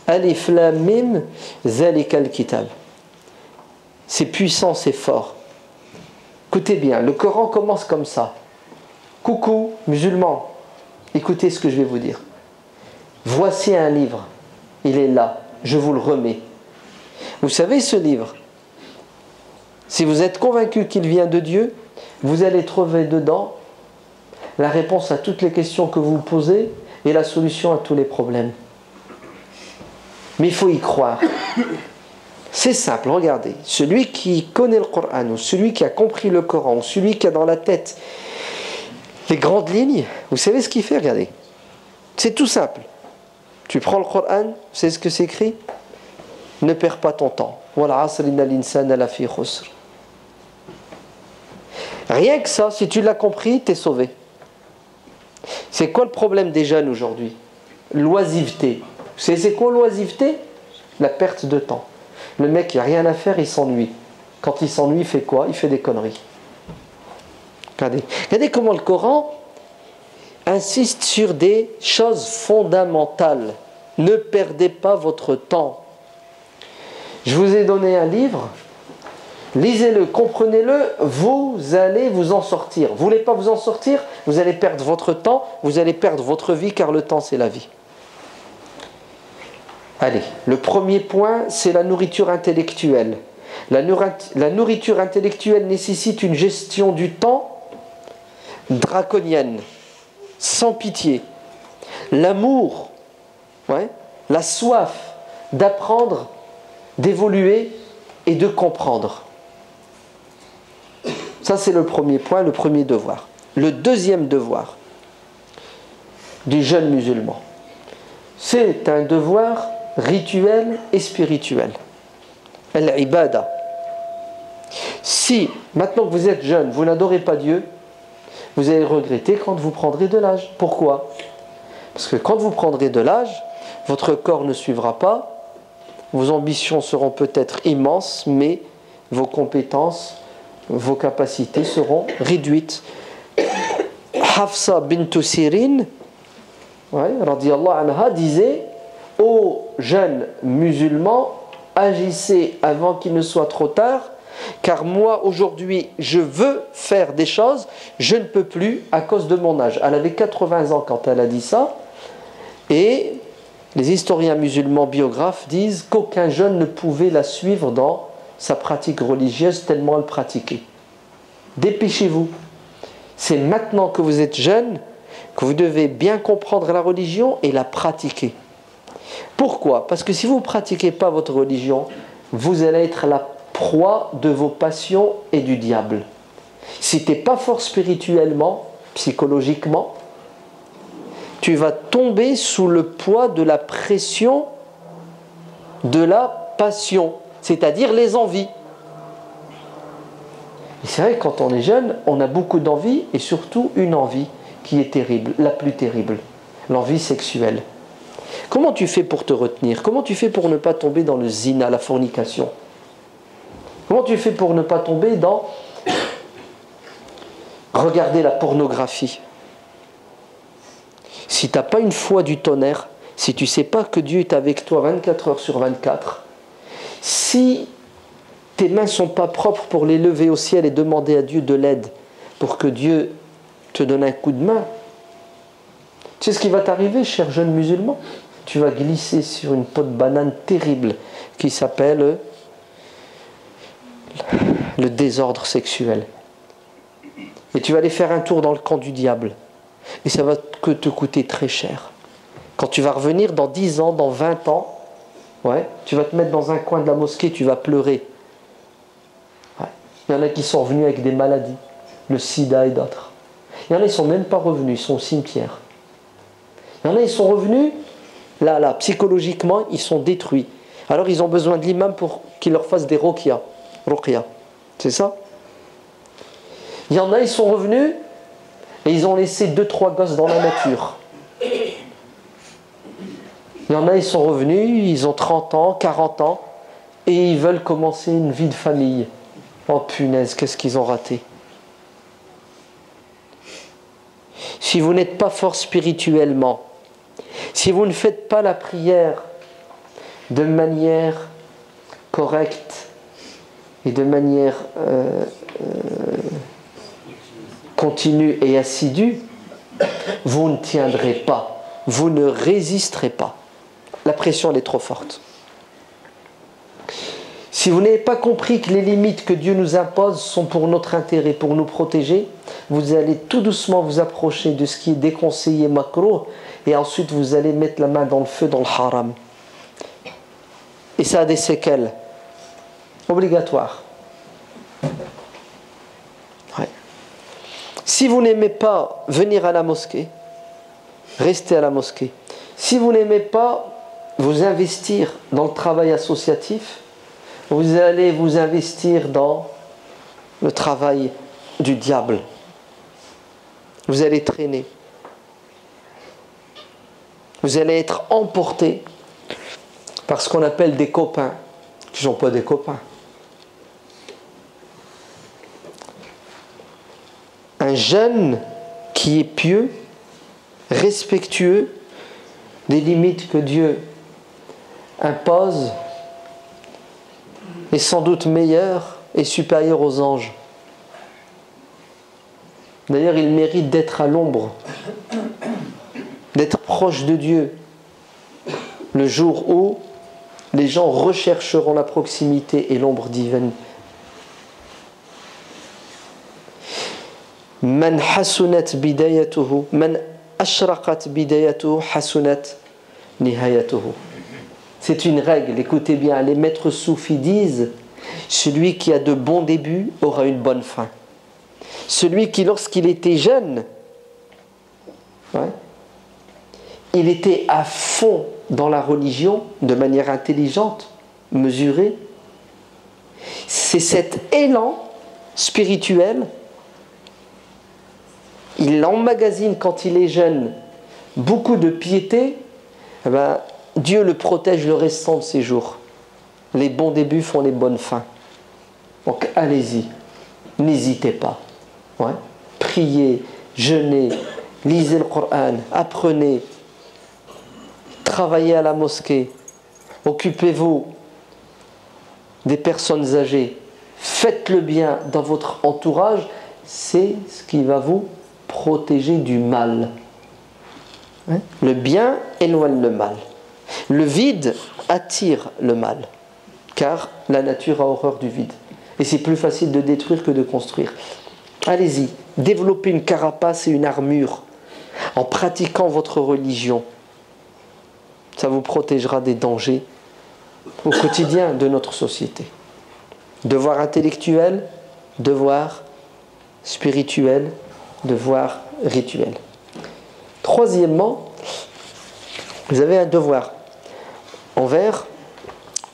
[SPEAKER 1] Alif Lam Mim Zalikal Kitab. C'est puissant, c'est fort. Écoutez bien, le Coran commence comme ça. Coucou, musulmans, écoutez ce que je vais vous dire. Voici un livre, il est là, je vous le remets. Vous savez ce livre, si vous êtes convaincu qu'il vient de Dieu, vous allez trouver dedans la réponse à toutes les questions que vous vous posez et la solution à tous les problèmes. Mais il faut y croire. C'est simple, regardez. Celui qui connaît le Coran, ou celui qui a compris le Coran, ou celui qui a dans la tête les grandes lignes, vous savez ce qu'il fait? Regardez. C'est tout simple. Tu prends le Coran, vous savez ce que c'est écrit? Ne perds pas ton temps. Rien que ça, si tu l'as compris, tu es sauvé. C'est quoi le problème des jeunes aujourd'hui? L'oisiveté. Vous savez c'est quoi l'oisiveté? La perte de temps. Le mec, il n'a rien à faire, il s'ennuie. Quand il s'ennuie, il fait quoi? Il fait des conneries. Regardez. Regardez comment le Coran insiste sur des choses fondamentales. Ne perdez pas votre temps. Je vous ai donné un livre Lisez-le, comprenez-le, vous allez vous en sortir. Vous ne voulez pas vous en sortir, vous allez perdre votre temps, vous allez perdre votre vie, car le temps c'est la vie. Allez, le premier point, c'est la nourriture intellectuelle. La nourriture intellectuelle nécessite une gestion du temps draconienne, sans pitié. L'amour, la soif d'apprendre, d'évoluer et de comprendre. Ça, c'est le premier point, le premier devoir. Le deuxième devoir du jeune musulman, c'est un devoir rituel et spirituel. Al-ibada. Si, maintenant que vous êtes jeune, vous n'adorez pas Dieu, vous allez regretter quand vous prendrez de l'âge. Pourquoi ? Parce que quand vous prendrez de l'âge, votre corps ne suivra pas, vos ambitions seront peut-être immenses, mais vos compétences, vos capacités seront réduites. Hafsa bint Sirin, radiyallahu anha, disait: ô jeunes musulmans, agissez avant qu'il ne soit trop tard, car moi aujourd'hui je veux faire des choses, je ne peux plus à cause de mon âge. Elle avait 80 ans quand elle a dit ça, et les historiens musulmans biographes disent qu'aucun jeune ne pouvait la suivre dans sa pratique religieuse tellement elle pratiquait. Dépêchez-vous. C'est maintenant que vous êtes jeune que vous devez bien comprendre la religion et la pratiquer. Pourquoi ? Parce que si vous ne pratiquez pas votre religion, vous allez être la proie de vos passions et du diable. Si tu n'es pas fort spirituellement, psychologiquement, tu vas tomber sous le poids de la pression de la passion, c'est-à-dire les envies. Et c'est vrai que quand on est jeune, on a beaucoup d'envies, et surtout une envie qui est terrible, la plus terrible, l'envie sexuelle. Comment tu fais pour te retenir ? Comment tu fais pour ne pas tomber dans le zina, la fornication ? Comment tu fais pour ne pas tomber dans regarder la pornographie ? Si tu n'as pas une foi du tonnerre, si tu ne sais pas que Dieu est avec toi 24 heures sur 24, si tes mains ne sont pas propres pour les lever au ciel et demander à Dieu de l'aide pour que Dieu te donne un coup de main, tu sais ce qui va t'arriver, cher jeune musulman ? Tu vas glisser sur une peau de banane terrible qui s'appelle le désordre sexuel. Et tu vas aller faire un tour dans le camp du diable. Et ça va te coûter très cher. Quand tu vas revenir dans 10 ans, dans 20 ans, tu vas te mettre dans un coin de la mosquée, tu vas pleurer. Il y en a qui sont revenus avec des maladies, le sida et d'autres. Il y en a, ils ne sont même pas revenus, ils sont au cimetière. Il y en a, ils sont revenus, là, psychologiquement, ils sont détruits. Alors ils ont besoin de l'imam pour qu'il leur fasse des ruqya. C'est ça ? Il y en a, ils sont revenus et ils ont laissé 2-3 gosses dans la nature. Il y en a, ils sont revenus, ils ont 30 ans, 40 ans et ils veulent commencer une vie de famille. Oh punaise, qu'est-ce qu'ils ont raté. Si vous n'êtes pas fort spirituellement, si vous ne faites pas la prière de manière correcte et de manière continue et assidue, vous ne tiendrez pas, vous ne résisterez pas. La pression elle est trop forte. Si vous n'avez pas compris que les limites que Dieu nous impose sont pour notre intérêt, pour nous protéger, vous allez tout doucement vous approcher de ce qui est déconseillé, makrouh, et ensuite vous allez mettre la main dans le feu, dans le haram. Et ça a des séquelles obligatoires. Si vous n'aimez pas venir à la mosquée, restez à la mosquée. Si vous n'aimez pas vous investir dans le travail associatif, vous allez vous investir dans le travail du diable. Vous allez traîner. Vous allez être emporté par ce qu'on appelle des copains, qui ne sont pas des copains. Un jeune qui est pieux, respectueux des limites que Dieu impose, est sans doute meilleur est supérieur aux anges. D'ailleurs, il mérite d'être à l'ombre, d'être proche de Dieu. Le jour où les gens rechercheront la proximité et l'ombre divine. Man hasunat bidayatuhu, man ashraqat bidayatuhu hasunat nihayatuhu. C'est une règle, écoutez bien, les maîtres soufis disent, celui qui a de bons débuts aura une bonne fin. Celui qui, lorsqu'il était jeune, il était à fond dans la religion, de manière intelligente, mesurée. C'est cet élan spirituel, il emmagasine quand il est jeune beaucoup de piété, Dieu le protège le restant de ses jours. Les bons débuts font les bonnes fins. Donc allez-y, n'hésitez pas. Priez, jeûnez, lisez le Coran, apprenez, travaillez à la mosquée, occupez-vous des personnes âgées, faites le bien dans votre entourage, c'est ce qui va vous protéger du mal. Le bien éloigne le mal. Le vide attire le mal, car la nature a horreur du vide. Et c'est plus facile de détruire que de construire. Allez-y, développez une carapace et une armure en pratiquant votre religion. Ça vous protégera des dangers au quotidien de notre société. Devoir intellectuel, devoir spirituel, devoir rituel. Troisièmement, vous avez un devoir envers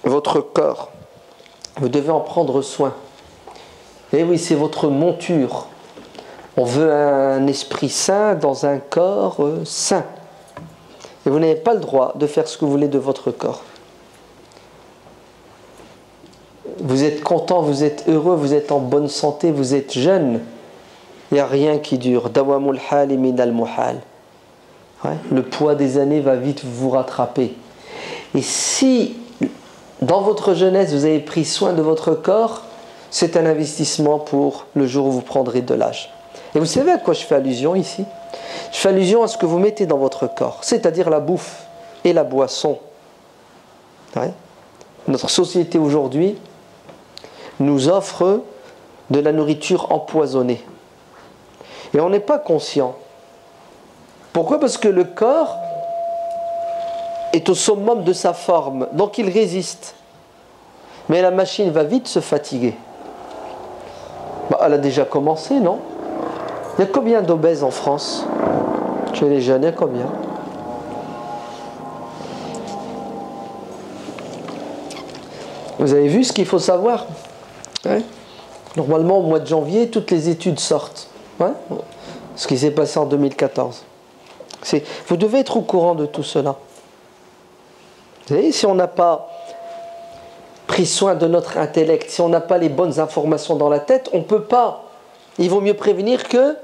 [SPEAKER 1] votre corps. Vous devez en prendre soin. Et oui, c'est votre monture. On veut un esprit sain dans un corps sain. Et vous n'avez pas le droit de faire ce que vous voulez de votre corps. Vous êtes content, vous êtes heureux, vous êtes en bonne santé, vous êtes jeune. Il n'y a rien qui dure. Dawamul hali min al muhal. Le poids des années va vite vous rattraper. Et si, dans votre jeunesse, vous avez pris soin de votre corps, c'est un investissement pour le jour où vous prendrez de l'âge. Et vous savez à quoi je fais allusion ici ? Je fais allusion à ce que vous mettez dans votre corps, c'est-à-dire la bouffe et la boisson. Notre société aujourd'hui nous offre de la nourriture empoisonnée. Et on n'est pas conscient. Pourquoi ? Parce que le corps est au summum de sa forme, donc il résiste. Mais la machine va vite se fatiguer. Elle a déjà commencé, non ? Il y a combien d'obèses en France ? Chez les jeunes, il y a combien ? Vous avez vu ce qu'il faut savoir ? Normalement, au mois de janvier, toutes les études sortent. Ce qui s'est passé en 2014. Vous devez être au courant de tout cela. Vous savez, si on n'a pas pris soin de notre intellect, si on n'a pas les bonnes informations dans la tête, on ne peut pas. Il vaut mieux prévenir que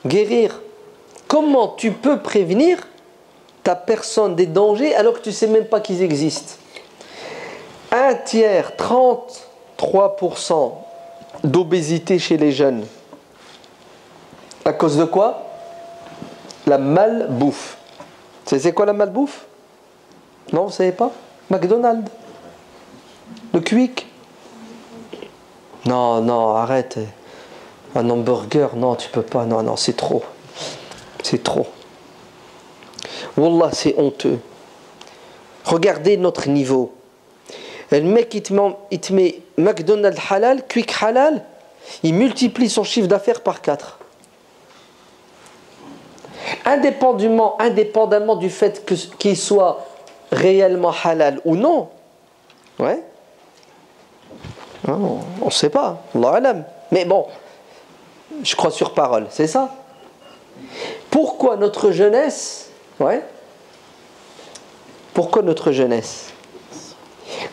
[SPEAKER 1] guérir. Comment tu peux prévenir ta personne des dangers alors que tu ne sais même pas qu'ils existent ? Un tiers, 33% d'obésité chez les jeunes. À cause de quoi ? La malbouffe. C'est quoi la malbouffe ? Non, vous ne savez pas ? McDonald's. Le Quick. Non, arrête. Un hamburger, non, tu peux pas. Non, c'est trop. C'est trop. Wallah, c'est honteux. Regardez notre niveau. Le mec, il te met McDonald's halal, Quick halal, il multiplie son chiffre d'affaires par 4. Indépendamment du fait qu'il soit réellement halal ou non, on ne sait pas, Allah alam. Mais bon, je crois sur parole, c'est ça. Pourquoi notre jeunesse,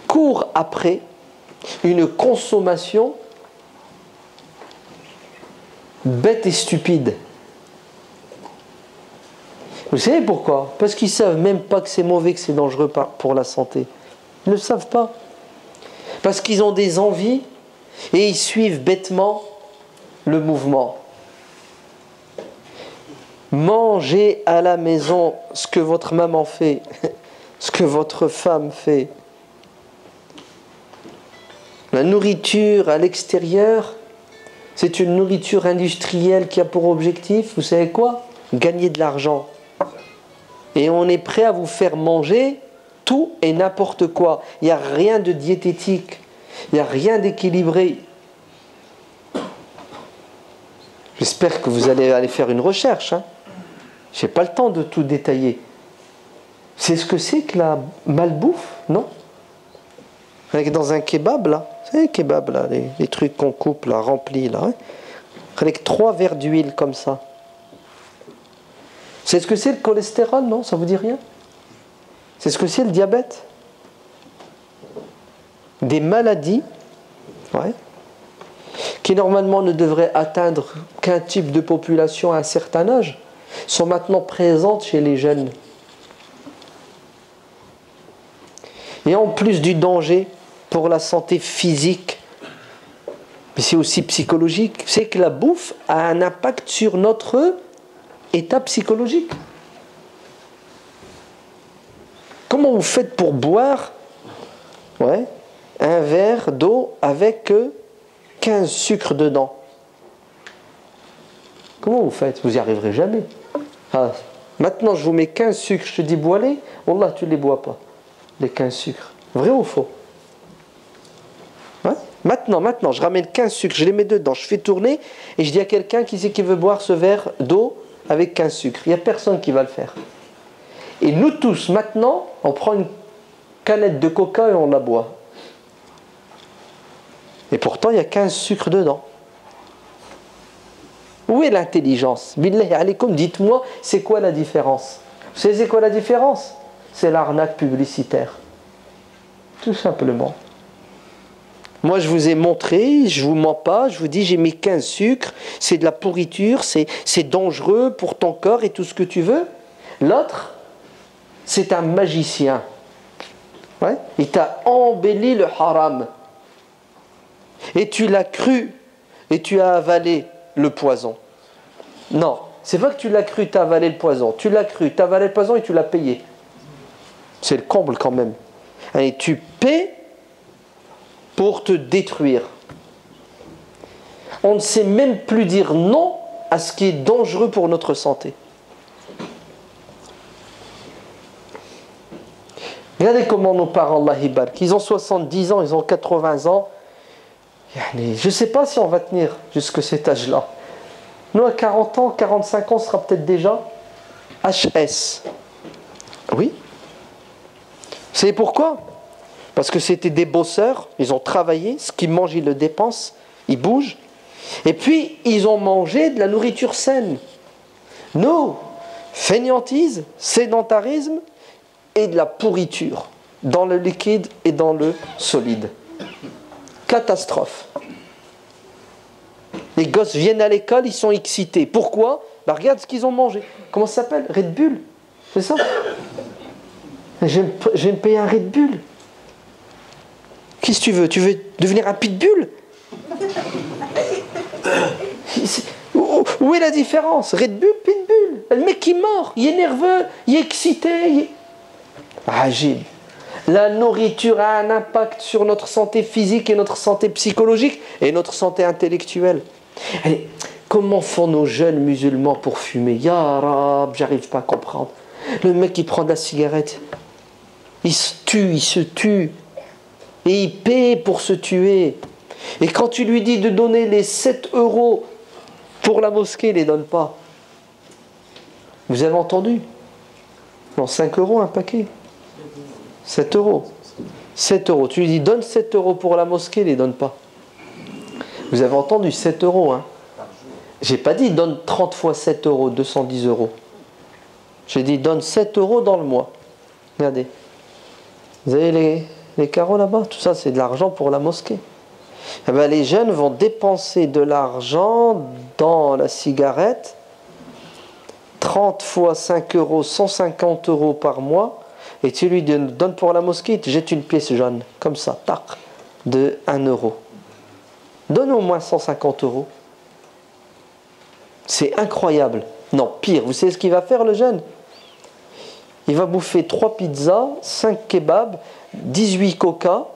[SPEAKER 1] court après une consommation bête et stupide? Vous savez pourquoi ? Parce qu'ils ne savent même pas que c'est mauvais, que c'est dangereux pour la santé. Ils ne le savent pas. Parce qu'ils ont des envies Et ils suivent bêtement le mouvement. Mangez à la maison ce que votre maman fait, ce que votre femme fait. La nourriture à l'extérieur, c'est une nourriture industrielle qui a pour objectif, vous savez quoi? Gagner de l'argent. Et on est prêt à vous faire manger tout et n'importe quoi. Il n'y a rien de diététique, il n'y a rien d'équilibré. J'espère que vous allez aller faire une recherche. Je n'ai pas le temps de tout détailler. C'est ce que c'est que la malbouffe, non? Dans un kebab, là, vous savez, kebab, là, les trucs qu'on coupe, là, remplis, là, avec 3 verres d'huile comme ça. C'est ce que c'est le cholestérol, non? Ça vous dit rien? C'est ce que c'est le diabète? Des maladies, qui normalement ne devraient atteindre qu'un type de population à un certain âge, sont maintenant présentes chez les jeunes. Et en plus du danger pour la santé physique, mais c'est aussi psychologique, c'est que la bouffe a un impact sur notre état psychologique. Comment vous faites pour boire un verre d'eau avec 15 sucres dedans? Comment vous faites? Vous n'y arriverez jamais. Maintenant je vous mets 15 sucres, je te dis bois-les, Wallah tu ne les bois pas, les 15 sucres. Vrai ou faux? Maintenant, je ramène 15 sucres, je les mets dedans, je fais tourner et je dis à quelqu'un qui veut boire ce verre d'eau avec 15 sucres. Il n'y a personne qui va le faire. Et nous tous, maintenant, on prend une canette de coca et on la boit. Et pourtant, il y a 15 sucres dedans. Où est l'intelligence? Billahi alaykoum, dites-moi, c'est quoi la différence? Vous savez c'est quoi la différence? C'est l'arnaque publicitaire. Tout simplement. Moi, je vous ai montré, je ne vous mens pas, je vous dis, j'ai mis 15 sucres, c'est de la pourriture, c'est dangereux pour ton corps et tout ce que tu veux. L'autre, c'est un magicien. Il t'a embelli le haram. Et tu l'as cru, et tu as avalé le poison. Non, c'est pas que tu l'as cru, tu as avalé le poison. Tu l'as cru, tu as avalé le poison et tu l'as payé. C'est le comble quand même. Et tu paies pour te détruire. On ne sait même plus dire non à ce qui est dangereux pour notre santé. Regardez comment nos parents, Allah Ibark, ils ont 70 ans, ils ont 80 ans. Je ne sais pas si on va tenir jusqu'à cet âge-là. Nous, à 40 ans, 45 ans, on sera peut-être déjà HS. Oui. Vous savez pourquoi? Parce que c'était des bosseurs, ils ont travaillé, ce qu'ils mangent, ils le dépensent, ils bougent. Et puis, ils ont mangé de la nourriture saine. Nous, fainéantise, sédentarisme et de la pourriture, dans le liquide et dans le solide. Catastrophe. Les gosses viennent à l'école, ils sont excités. Pourquoi? Regarde ce qu'ils ont mangé. Comment ça s'appelle? Red Bull. C'est ça? Je vais me payer un Red Bull. Qu'est-ce que tu veux? Tu veux devenir un pitbull? Où est la différence? Red Bull, pitbull. Le mec qui mord, il est nerveux, il est excité. Agile. La nourriture a un impact sur notre santé physique et notre santé psychologique et notre santé intellectuelle. Allez, comment font nos jeunes musulmans pour fumer? Ya Rab, j'arrive pas à comprendre. Le mec qui prend de la cigarette, il se tue. Et il paie pour se tuer. Et quand tu lui dis de donner les 7 € pour la mosquée, il ne les donne pas. Vous avez entendu? Non, 5 € un paquet. 7 €. 7 €. Tu lui dis donne 7 € pour la mosquée, il ne les donne pas. Vous avez entendu 7 €, hein? J'ai pas dit donne 30 fois 7 €, 210 €. J'ai dit donne 7 € dans le mois. Regardez. Vous avez les carreaux là-bas, tout ça c'est de l'argent pour la mosquée. Eh bien, les jeunes vont dépenser de l'argent dans la cigarette, 30 fois 5 €, 150 € par mois, et tu lui donnes pour la mosquée, il te jette une pièce jaune, comme ça, tac, de 1 €. Donne au moins 150 euros. C'est incroyable. Non, pire, vous savez ce qu'il va faire le jeune? Il va bouffer 3 pizzas, 5 kebabs, 18 coca.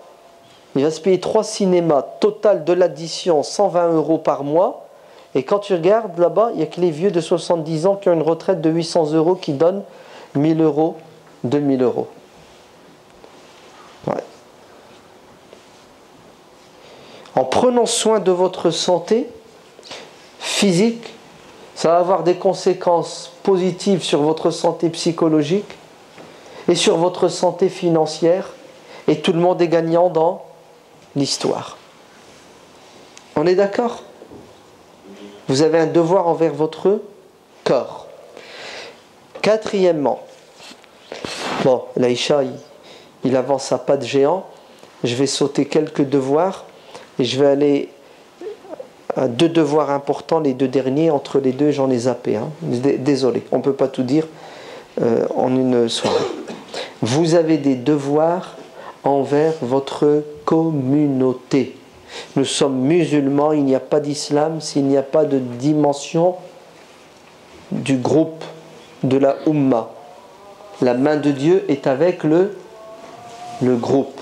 [SPEAKER 1] Il va se payer 3 cinémas. Total de l'addition, 120 euros par mois. Et quand tu regardes là-bas, il n'y a que les vieux de 70 ans qui ont une retraite de 800 euros qui donnent 1000 euros, 2000 euros. Ouais. En prenant soin de votre santé physique, ça va avoir des conséquences positives sur votre santé psychologique et sur votre santé financière. Et tout le monde est gagnant dans l'histoire. On est d'accord? Vous avez un devoir envers votre corps. Quatrièmement, bon, l'Aïcha, il avance à pas de géant. Je vais sauter quelques devoirs et je vais aller à 2 devoirs importants, les 2 derniers. Entre les deux, j'en ai zappé. Hein. Désolé, on ne peut pas tout dire en une soirée. Vous avez des devoirs envers votre communauté. Nous sommes musulmans, il n'y a pas d'islam s'il n'y a pas de dimension du groupe, de la Ummah. La main de Dieu est avec le groupe.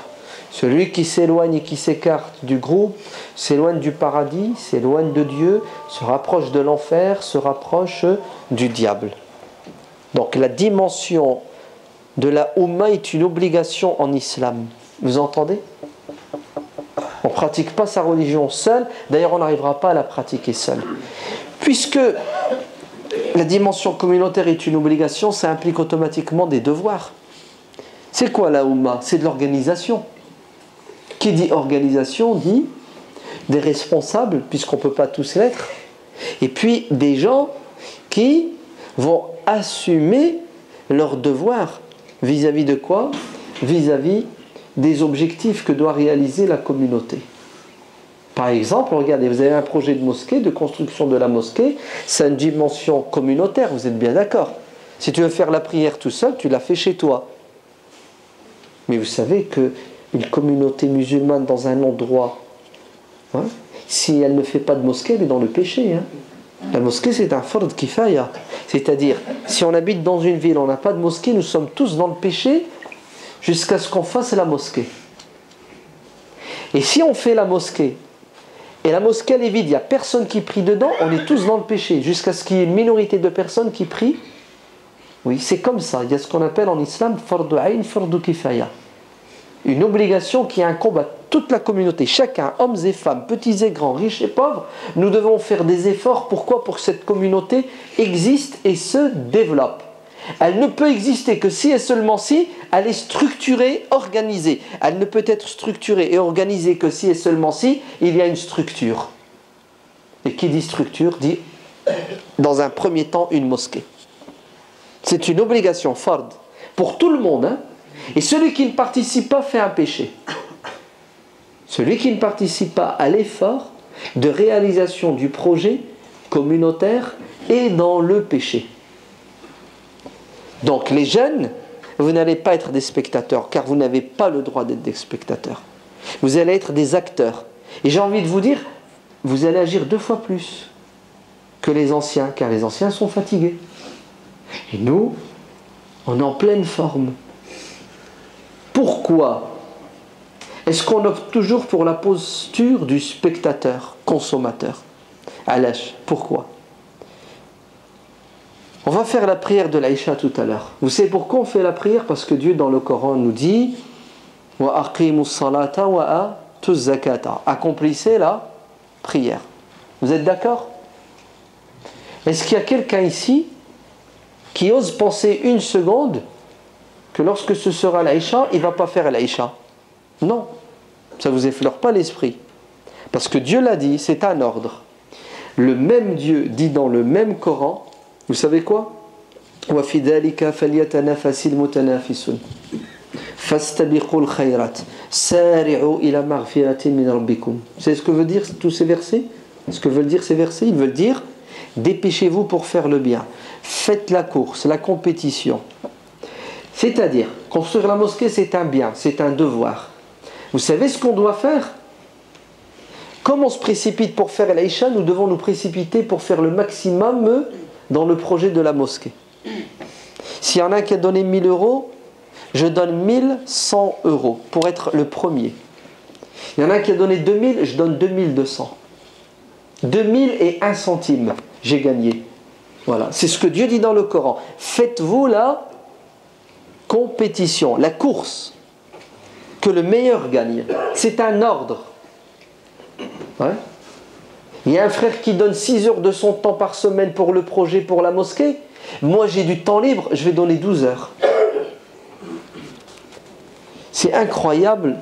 [SPEAKER 1] Celui qui s'éloigne et qui s'écarte du groupe s'éloigne du paradis, s'éloigne de Dieu, se rapproche de l'enfer, se rapproche du diable. Donc la dimension de la Ummah est une obligation en islam. Vous entendez? On ne pratique pas sa religion seul. D'ailleurs, on n'arrivera pas à la pratiquer seul. Puisque la dimension communautaire est une obligation, ça implique automatiquement des devoirs. C'est quoi la Ummah? C'est de l'organisation. Qui dit organisation dit des responsables, puisqu'on ne peut pas tous l'être. Et puis des gens qui vont assumer leurs devoirs. Vis-à-vis de quoi? Vis-à-vis des objectifs que doit réaliser la communauté. Par exemple, regardez, vous avez un projet de mosquée, de construction de la mosquée, c'est une dimension communautaire, vous êtes bien d'accord? Si tu veux faire la prière tout seul, tu la fais chez toi. Mais vous savez qu'une communauté musulmane dans un endroit, hein, si elle ne fait pas de mosquée, elle est dans le péché. Hein. La mosquée, c'est un fard kifaya. C'est-à-dire, si on habite dans une ville, on n'a pas de mosquée, nous sommes tous dans le péché, jusqu'à ce qu'on fasse la mosquée. Et si on fait la mosquée, et la mosquée elle est vide, il n'y a personne qui prie dedans, on est tous dans le péché, jusqu'à ce qu'il y ait une minorité de personnes qui prient. Oui, c'est comme ça. Il y a ce qu'on appelle en islam fardu ayn, fardu kifaya. Une obligation qui incombe à toute la communauté. Chacun, hommes et femmes, petits et grands, riches et pauvres, nous devons faire des efforts. Pourquoi? Pour que cette communauté existe et se développe. Elle ne peut exister que si et seulement si elle est structurée, organisée. Elle ne peut être structurée et organisée que si et seulement si il y a une structure. Et qui dit structure dit, dans un premier temps, une mosquée. C'est une obligation fard pour tout le monde. Hein. Et celui qui ne participe pas fait un péché. Celui qui ne participe pas à l'effort de réalisation du projet communautaire est dans le péché. Donc les jeunes, vous n'allez pas être des spectateurs, car vous n'avez pas le droit d'être des spectateurs. Vous allez être des acteurs. Et j'ai envie de vous dire, vous allez agir 2 fois plus que les anciens, car les anciens sont fatigués. Et nous, on est en pleine forme. Pourquoi est-ce qu'on opte toujours pour la posture du spectateur, consommateur? Alash, pourquoi? On va faire la prière de l'Aïcha tout à l'heure. Vous savez pourquoi on fait la prière? Parce que Dieu dans le Coran nous dit wa aqimus salata wa atuz zakata. Accomplissez la prière. Vous êtes d'accord? Est-ce qu'il y a quelqu'un ici qui ose penser une seconde que lorsque ce sera l'Aïcha, il ne va pas faire l'Aïcha? Non, ça ne vous effleure pas l'esprit. Parce que Dieu l'a dit, c'est un ordre. Le même Dieu dit dans le même Coran, vous savez quoi? وَفِي ذَلِكَ فَلْيَتَنَافَسِ الْمُتَنَافِسُونَ فَاسْتَبِقُوا الْخَيْرَاتِ سَارِعُوا إِلَى مَغْفِرَةٍ مِنْ رَبِّكُمْ. C'est ce que veut dire tous ces versets? Ce que veulent dire ces versets? Ils veulent dire dépêchez-vous pour faire le bien. Faites la course, la compétition. C'est-à-dire, construire la mosquée, c'est un bien, c'est un devoir. Vous savez ce qu'on doit faire? Comme on se précipite pour faire l'Aïcha, nous devons nous précipiter pour faire le maximum dans le projet de la mosquée. S'il y en a qui a donné 1000 euros, je donne 1100 euros pour être le premier. Il y en a qui a donné 2000, je donne 2200. 2001 centimes, j'ai gagné. Voilà, c'est ce que Dieu dit dans le Coran. Faites-vous la compétition, la course, que le meilleur gagne. C'est un ordre. Ouais. Il y a un frère qui donne 6 heures de son temps par semaine pour le projet, pour la mosquée. Moi j'ai du temps libre, je vais donner 12 heures. C'est incroyable.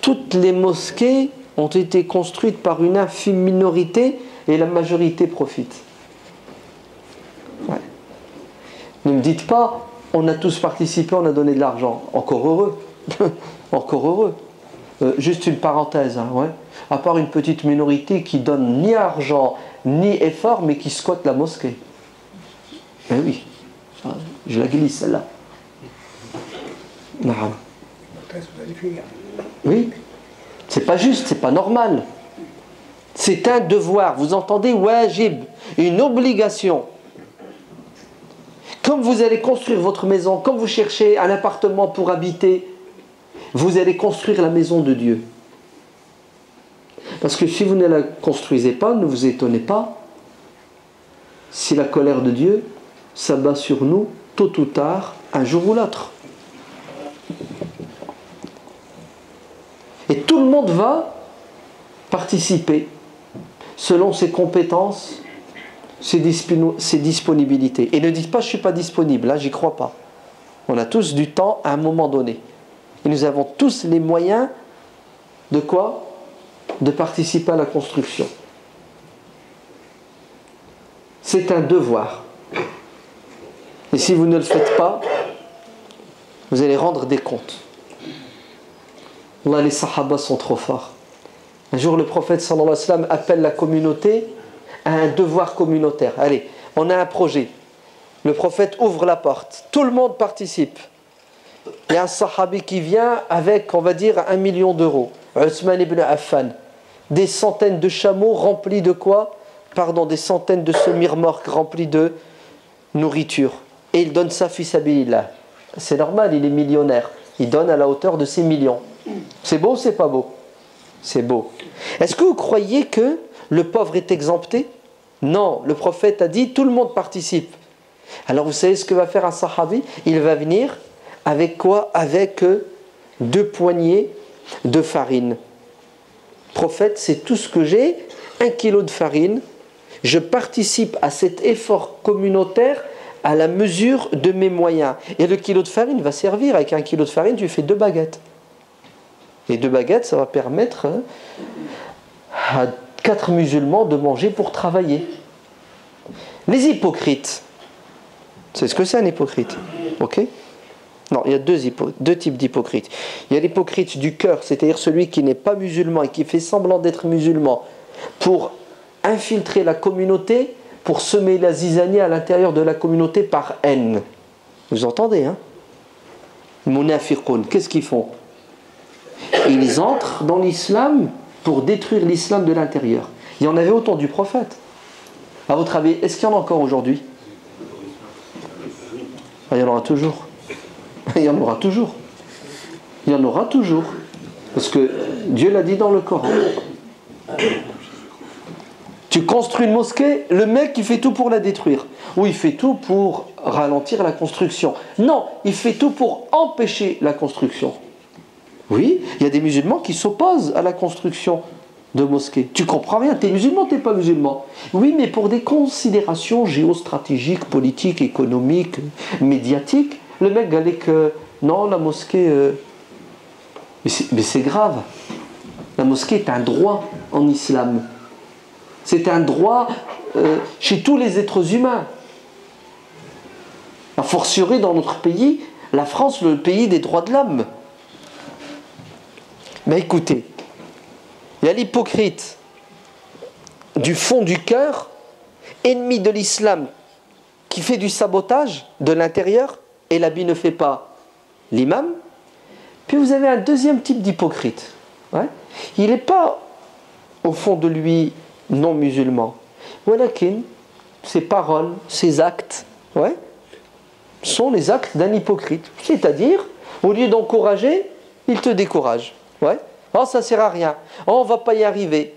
[SPEAKER 1] Toutes les mosquées ont été construites par une infime minorité et la majorité profite. Ouais. Ne me dites pas, on a tous participé, on a donné de l'argent. Encore heureux. Encore heureux. Juste une parenthèse, hein, ouais. À part une petite minorité qui donne ni argent ni effort, mais qui squatte la mosquée. Eh oui, je la glisse celle-là. Non. Oui, c'est pas juste, c'est pas normal. C'est un devoir, vous entendez, wajib, une obligation. Comme vous allez construire votre maison, comme vous cherchez un appartement pour habiter, vous allez construire la maison de Dieu. Parce que si vous ne la construisez pas, ne vous étonnez pas si la colère de Dieu s'abat sur nous, tôt ou tard, un jour ou l'autre. Et tout le monde va participer selon ses compétences, ses disponibilités. Et ne dites pas je ne suis pas disponible, là j'y crois pas. On a tous du temps à un moment donné. Et nous avons tous les moyens de quoi ? De participer à la construction. C'est un devoir. Et si vous ne le faites pas, vous allez rendre des comptes. Allah, les sahaba sont trop forts. Un jour, le prophète sallallahu alayhi wa sallam appelle la communauté à un devoir communautaire. Allez, on a un projet. Le prophète ouvre la porte. Tout le monde participe. Il y a un sahabi qui vient avec, on va dire, 1 million d'euros. Uthman ibn Affan. Des centaines de chameaux remplis de quoi ? Pardon, des centaines de semi-remorques remplis de nourriture. Et il donne ça fi sabilillah. C'est normal, il est millionnaire. Il donne à la hauteur de ses millions. C'est beau ou c'est pas beau ? C'est beau. Est-ce que vous croyez que le pauvre est exempté ? Non, le prophète a dit tout le monde participe. Alors vous savez ce que va faire un sahabi ? Il va venir avec quoi ? Avec 2 poignées de farine. Prophète, c'est tout ce que j'ai, 1 kilo de farine. Je participe à cet effort communautaire à la mesure de mes moyens. Et le kilo de farine va servir. Avec 1 kilo de farine, tu fais 2 baguettes. Et 2 baguettes, ça va permettre à 4 musulmans de manger pour travailler. Les hypocrites. C'est ce que c'est un hypocrite. Ok ? Non, il y a deux types d'hypocrites. Il y a l'hypocrite du cœur, c'est-à-dire celui qui n'est pas musulman et qui fait semblant d'être musulman pour infiltrer la communauté, pour semer la zizanie à l'intérieur de la communauté par haine. Vous entendez, hein ? Munafiqun, qu'est-ce qu'ils font ? Ils entrent dans l'islam pour détruire l'islam de l'intérieur. Il y en avait au temps du prophète. À votre avis, est-ce qu'il y en a encore aujourd'hui ? Il y en aura toujours. Il y en aura toujours. Il y en aura toujours. Parce que Dieu l'a dit dans le Coran. Tu construis une mosquée, le mec il fait tout pour la détruire. Ou il fait tout pour ralentir la construction. Non, il fait tout pour empêcher la construction. Oui, il y a des musulmans qui s'opposent à la construction de mosquées. Tu comprends rien, t'es musulman, t'es pas musulman. Oui, mais pour des considérations géostratégiques, politiques, économiques, médiatiques, le mec allait que non, la mosquée, mais c'est grave. La mosquée est un droit en islam. C'est un droit chez tous les êtres humains. A fortiori dans notre pays, la France, le pays des droits de l'homme. Mais écoutez, il y a l'hypocrite du fond du cœur, ennemi de l'islam, qui fait du sabotage de l'intérieur, et l'habit ne fait pas l'imam. Puis vous avez un deuxième type d'hypocrite. Ouais. Il n'est pas au fond de lui non musulman. Walakin, ses paroles, ses actes, ouais, sont les actes d'un hypocrite. C'est-à-dire, au lieu d'encourager, il te décourage. Ouais. Oh, ça ne sert à rien. Oh, on ne va pas y arriver.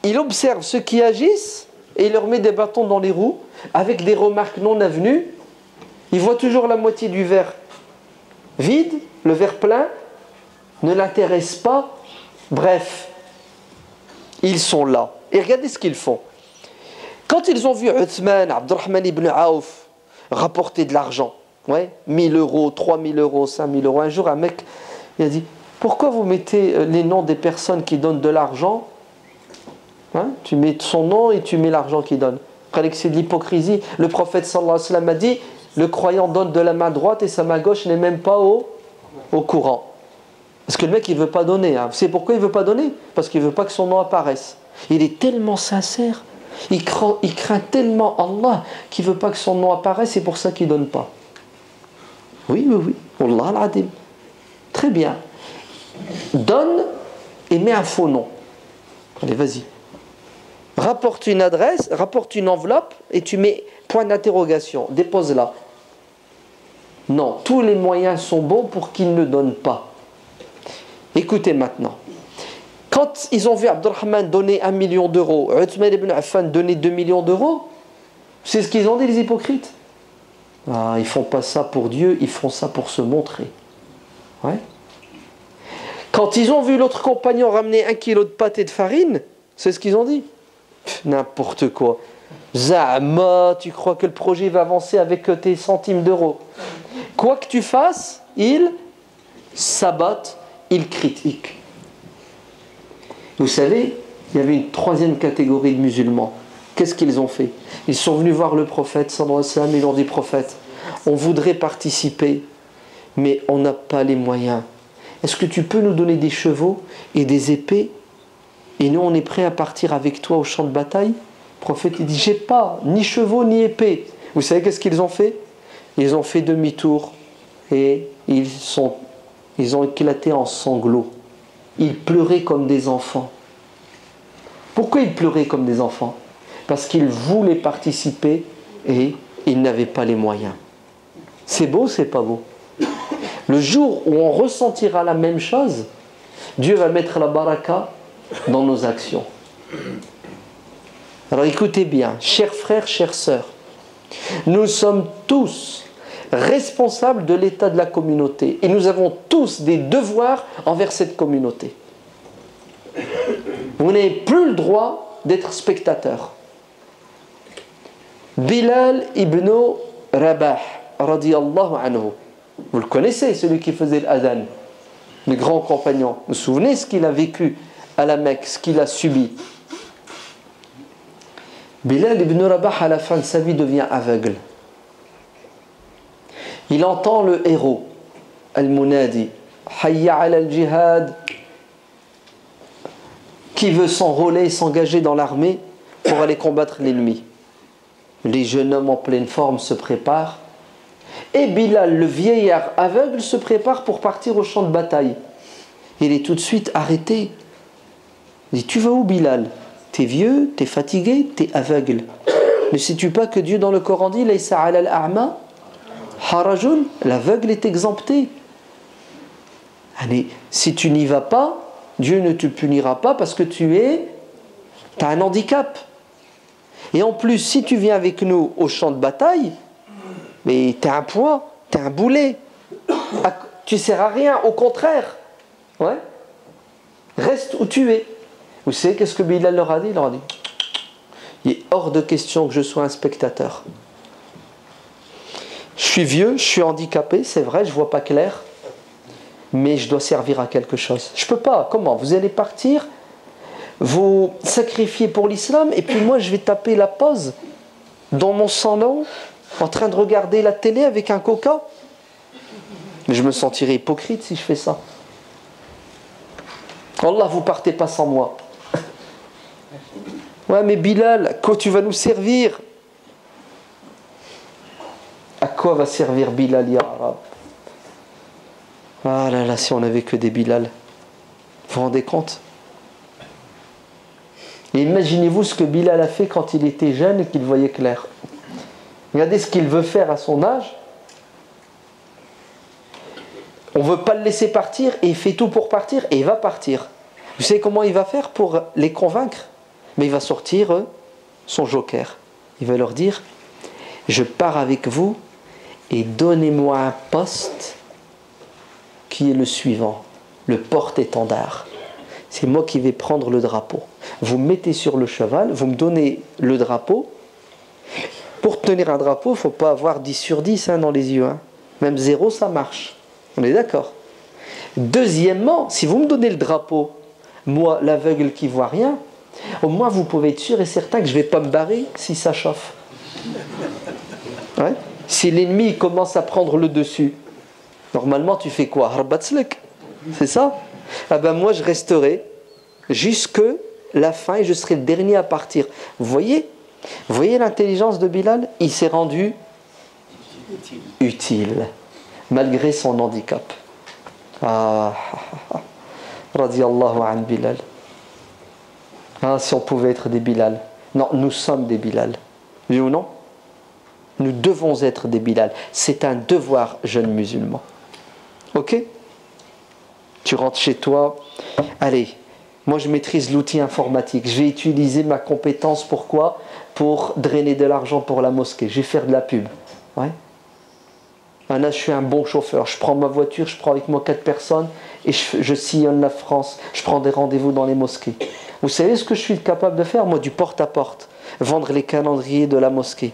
[SPEAKER 1] Il observe ceux qui agissent et il leur met des bâtons dans les roues avec des remarques non avenues. Il voit toujours la moitié du verre vide, le verre plein ne l'intéresse pas. Bref, ils sont là. Et regardez ce qu'ils font. Quand ils ont vu Uthman, Abdurrahman ibn Auf rapporter de l'argent, ouais, 1000 euros, 3000 euros, 5000 euros, un jour un mec il a dit, pourquoi vous mettez les noms des personnes qui donnent de l'argent, hein? Tu mets son nom et tu mets l'argent qu'il donne. Après que c'est de l'hypocrisie. Le prophète sallallahu alayhi wa sallam a dit, le croyant donne de la main droite et sa main gauche n'est même pas au courant. Parce que le mec il ne veut pas donner. Hein. Vous savez pourquoi il ne veut pas donner? Parce qu'il ne veut pas que son nom apparaisse. Il est tellement sincère. Il craint tellement Allah qu'il ne veut pas que son nom apparaisse, c'est pour ça qu'il ne donne pas. Oui. Wallah al-adim. Très bien. Donne et mets un faux nom. Allez, vas-y. Rapporte une adresse, rapporte une enveloppe et tu mets point d'interrogation. Dépose-la. Non, tous les moyens sont bons pour qu'il ne donne pas. Écoutez maintenant. Quand ils ont vu Abdurrahman donner 1 million d'euros, Uthman ibn Affan donner 2 millions d'euros, c'est ce qu'ils ont dit les hypocrites. Ah, ils ne font pas ça pour Dieu, ils font ça pour se montrer. Ouais. Quand ils ont vu l'autre compagnon ramener 1 kilo de pâte et de farine, c'est ce qu'ils ont dit. N'importe quoi. Zama, tu crois que le projet va avancer avec tes centimes d'euros. Quoi que tu fasses, ils sabotent, ils critiquent. Vous savez, il y avait une troisième catégorie de musulmans. Qu'est-ce qu'ils ont fait? Ils sont venus voir le prophète, sallallahu alayhi wa sallam, et ils leur ont dit, prophète, on voudrait participer, mais on n'a pas les moyens. Est-ce que tu peux nous donner des chevaux et des épées? Et nous, on est prêts à partir avec toi au champ de bataille. Le prophète, il dit, j'ai pas ni chevaux ni épées. Vous savez qu'est-ce qu'ils ont fait? Ils ont fait demi-tour et ils ont éclaté en sanglots. Ils pleuraient comme des enfants. Pourquoi ils pleuraient comme des enfants? Parce qu'ils voulaient participer et ils n'avaient pas les moyens. C'est beau, c'est pas beau? Le jour où on ressentira la même chose, Dieu va mettre la baraka dans nos actions. Alors écoutez bien, chers frères, chères sœurs, nous sommes tous responsables de l'état de la communauté et nous avons tous des devoirs envers cette communauté. Vous n'avez plus le droit d'être spectateur. Bilal ibn Rabah radiyallahu anhu, vous le connaissez, celui qui faisait l'adhan, le grand compagnon. Vous vous souvenez ce qu'il a vécu à la Mecque, ce qu'il a subi? Bilal ibn Rabah, à la fin de sa vie, devient aveugle. Il entend le héros, Al-Munadi, Hayya ala al-Jihad, qui veut s'enrôler et s'engager dans l'armée pour aller combattre l'ennemi. Les jeunes hommes en pleine forme se préparent. Et Bilal, le vieillard aveugle, se prépare pour partir au champ de bataille. Il est tout de suite arrêté. Il dit, tu vas où Bilal? T'es vieux, t'es fatigué, t'es aveugle. Ne sais-tu pas que Dieu dans le Coran dit, Laysa ala al-a'ma harajun, l'aveugle est exempté. Allez, si tu n'y vas pas, Dieu ne te punira pas parce que t'as un handicap. Et en plus, si tu viens avec nous au champ de bataille, mais t'es un poids, t'es un boulet. Tu sers à rien, au contraire. Ouais. Reste où tu es. Vous savez qu'est-ce que Bilal leur a dit? Il leur a dit, il est hors de question que je sois un spectateur. Je suis vieux, je suis handicapé, c'est vrai, je ne vois pas clair, mais je dois servir à quelque chose. Je ne peux pas. Comment? Vous allez partir, vous sacrifier pour l'islam, et puis moi je vais taper la pause dans mon salon, en train de regarder la télé avec un coca? Mais je me sentirais hypocrite si je fais ça. Allah, vous partez pas sans moi. Ouais, mais Bilal, quand tu vas nous servir? À quoi va servir Bilal, ya Arab? Ah là là, si on n'avait que des Bilal. Vous vous rendez compte? Et imaginez-vous ce que Bilal a fait quand il était jeune et qu'il voyait clair. Regardez ce qu'il veut faire à son âge. On ne veut pas le laisser partir et il fait tout pour partir et il va partir. Vous savez comment il va faire pour les convaincre? Mais il va sortir son joker. Il va leur dire, je pars avec vous et donnez-moi un poste qui est le suivant, le porte-étendard. C'est moi qui vais prendre le drapeau. Vous me mettez sur le cheval, vous me donnez le drapeau. Pour tenir un drapeau, il ne faut pas avoir 10 sur 10 dans les yeux. Même 0, ça marche. On est d'accord. Deuxièmement, si vous me donnez le drapeau, moi, l'aveugle qui ne voit rien, au moins vous pouvez être sûr et certain que je ne vais pas me barrer si ça chauffe. Ouais. Si l'ennemi commence à prendre le dessus, normalement tu fais quoi? Harbatzlek. C'est ça? Ah ben moi je resterai jusque la fin et je serai le dernier à partir. Vous voyez l'intelligence de Bilal? Il s'est rendu utile malgré son handicap. Radiallahu an Bilal. Si on pouvait être des Bilal. Non, nous sommes des Bilal. Oui ou non? Nous devons être des Bilal. C'est un devoir, jeune musulman. Ok? Tu rentres chez toi. Allez, moi je maîtrise l'outil informatique. Je vais utiliser ma compétence. Pourquoi? Pour drainer de l'argent pour la mosquée. Je vais faire de la pub. Ouais. Là, je suis un bon chauffeur. Je prends ma voiture, je prends avec moi 4 personnes et je sillonne la France. Je prends des rendez-vous dans les mosquées. Vous savez ce que je suis capable de faire? Moi, du porte-à-porte. Vendre les calendriers de la mosquée.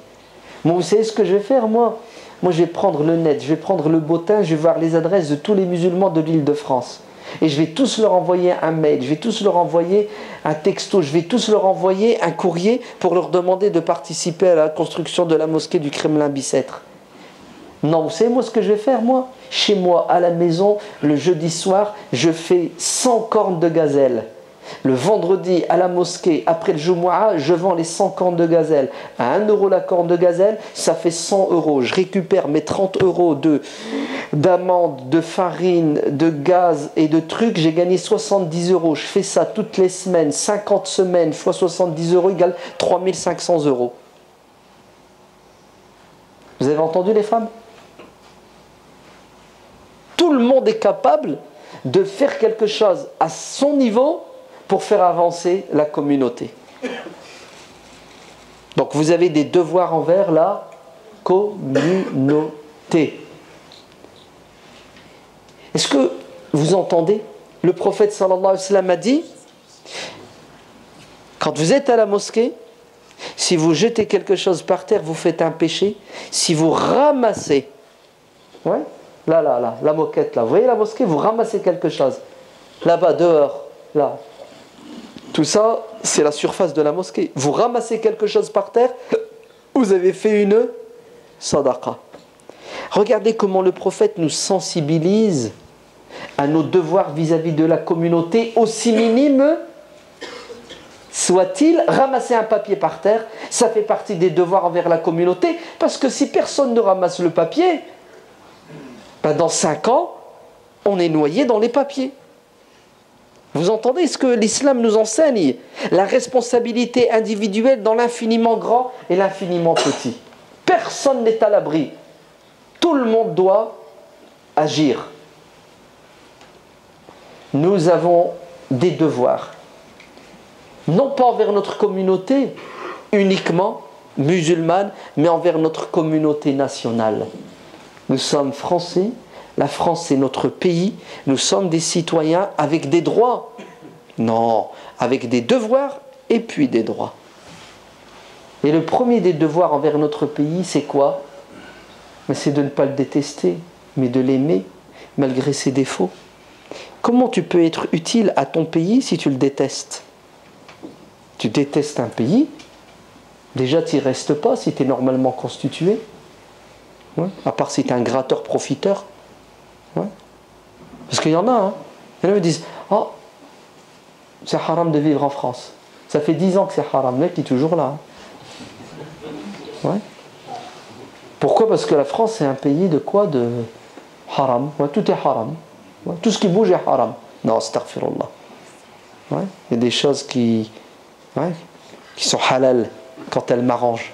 [SPEAKER 1] Moi, vous savez ce que je vais faire? Moi, je vais prendre le net, je vais prendre le bottin, je vais voir les adresses de tous les musulmans de l'Île-de-France. Et je vais tous leur envoyer un mail, je vais tous leur envoyer un texto, je vais tous leur envoyer un courrier pour leur demander de participer à la construction de la mosquée du Kremlin-Bicêtre. Non, vous savez moi ce que je vais faire moi? Chez moi, à la maison, le jeudi soir, je fais 100 cornes de gazelle. Le vendredi, à la mosquée, après le Jumu'ah, je vends les 100 cornes de gazelle. À 1 euro la corne de gazelle, ça fait 100 euros. Je récupère mes 30 euros d'amandes, de farine, de gaz et de trucs. J'ai gagné 70 euros. Je fais ça toutes les semaines. 50 semaines fois 70 euros égale 3500 euros. Vous avez entendu les femmes? Tout le monde est capable de faire quelque chose à son niveau pour faire avancer la communauté. Donc vous avez des devoirs envers la communauté. Est-ce que vous entendez? Le prophète sallallahu alayhi wa sallam a dit, quand vous êtes à la mosquée, si vous jetez quelque chose par terre, vous faites un péché. Si vous ramassez, ouais, là, la moquette là, vous voyez la mosquée, vous ramassez quelque chose. Là-bas, dehors, là. Tout ça, c'est la surface de la mosquée. Vous ramassez quelque chose par terre, vous avez fait une sadaqa. Regardez comment le prophète nous sensibilise à nos devoirs vis-à-vis de la communauté, aussi minime soit-il. Ramasser un papier par terre, ça fait partie des devoirs envers la communauté, parce que si personne ne ramasse le papier, ben dans 5 ans, on est noyé dans les papiers. Vous entendez ce que l'islam nous enseigne? La responsabilité individuelle dans l'infiniment grand et l'infiniment petit. Personne n'est à l'abri. Tout le monde doit agir. Nous avons des devoirs. Non pas envers notre communauté uniquement musulmane, mais envers notre communauté nationale. Nous sommes français. La France est notre pays, nous sommes des citoyens avec des droits. Non, avec des devoirs et puis des droits. Et le premier des devoirs envers notre pays, c'est quoi? C'est de ne pas le détester, mais de l'aimer malgré ses défauts. Comment tu peux être utile à ton pays si tu le détestes? Tu détestes un pays, déjà tu n'y restes pas si tu es normalement constitué. Ouais. À part si tu es un gratteur profiteur. Ouais. Parce qu'il y en a, il y en a qui disent, oh, c'est haram de vivre en France. Ça fait 10 ans que c'est haram, le mec il est toujours là. Ouais. Pourquoi? Parce que la France c'est un pays de quoi? De haram. Ouais, tout est haram. Ouais. Tout ce qui bouge est haram. Non, astaghfirullah. Ouais. Il y a des choses qui Ouais, qui sont halal quand elles m'arrangent.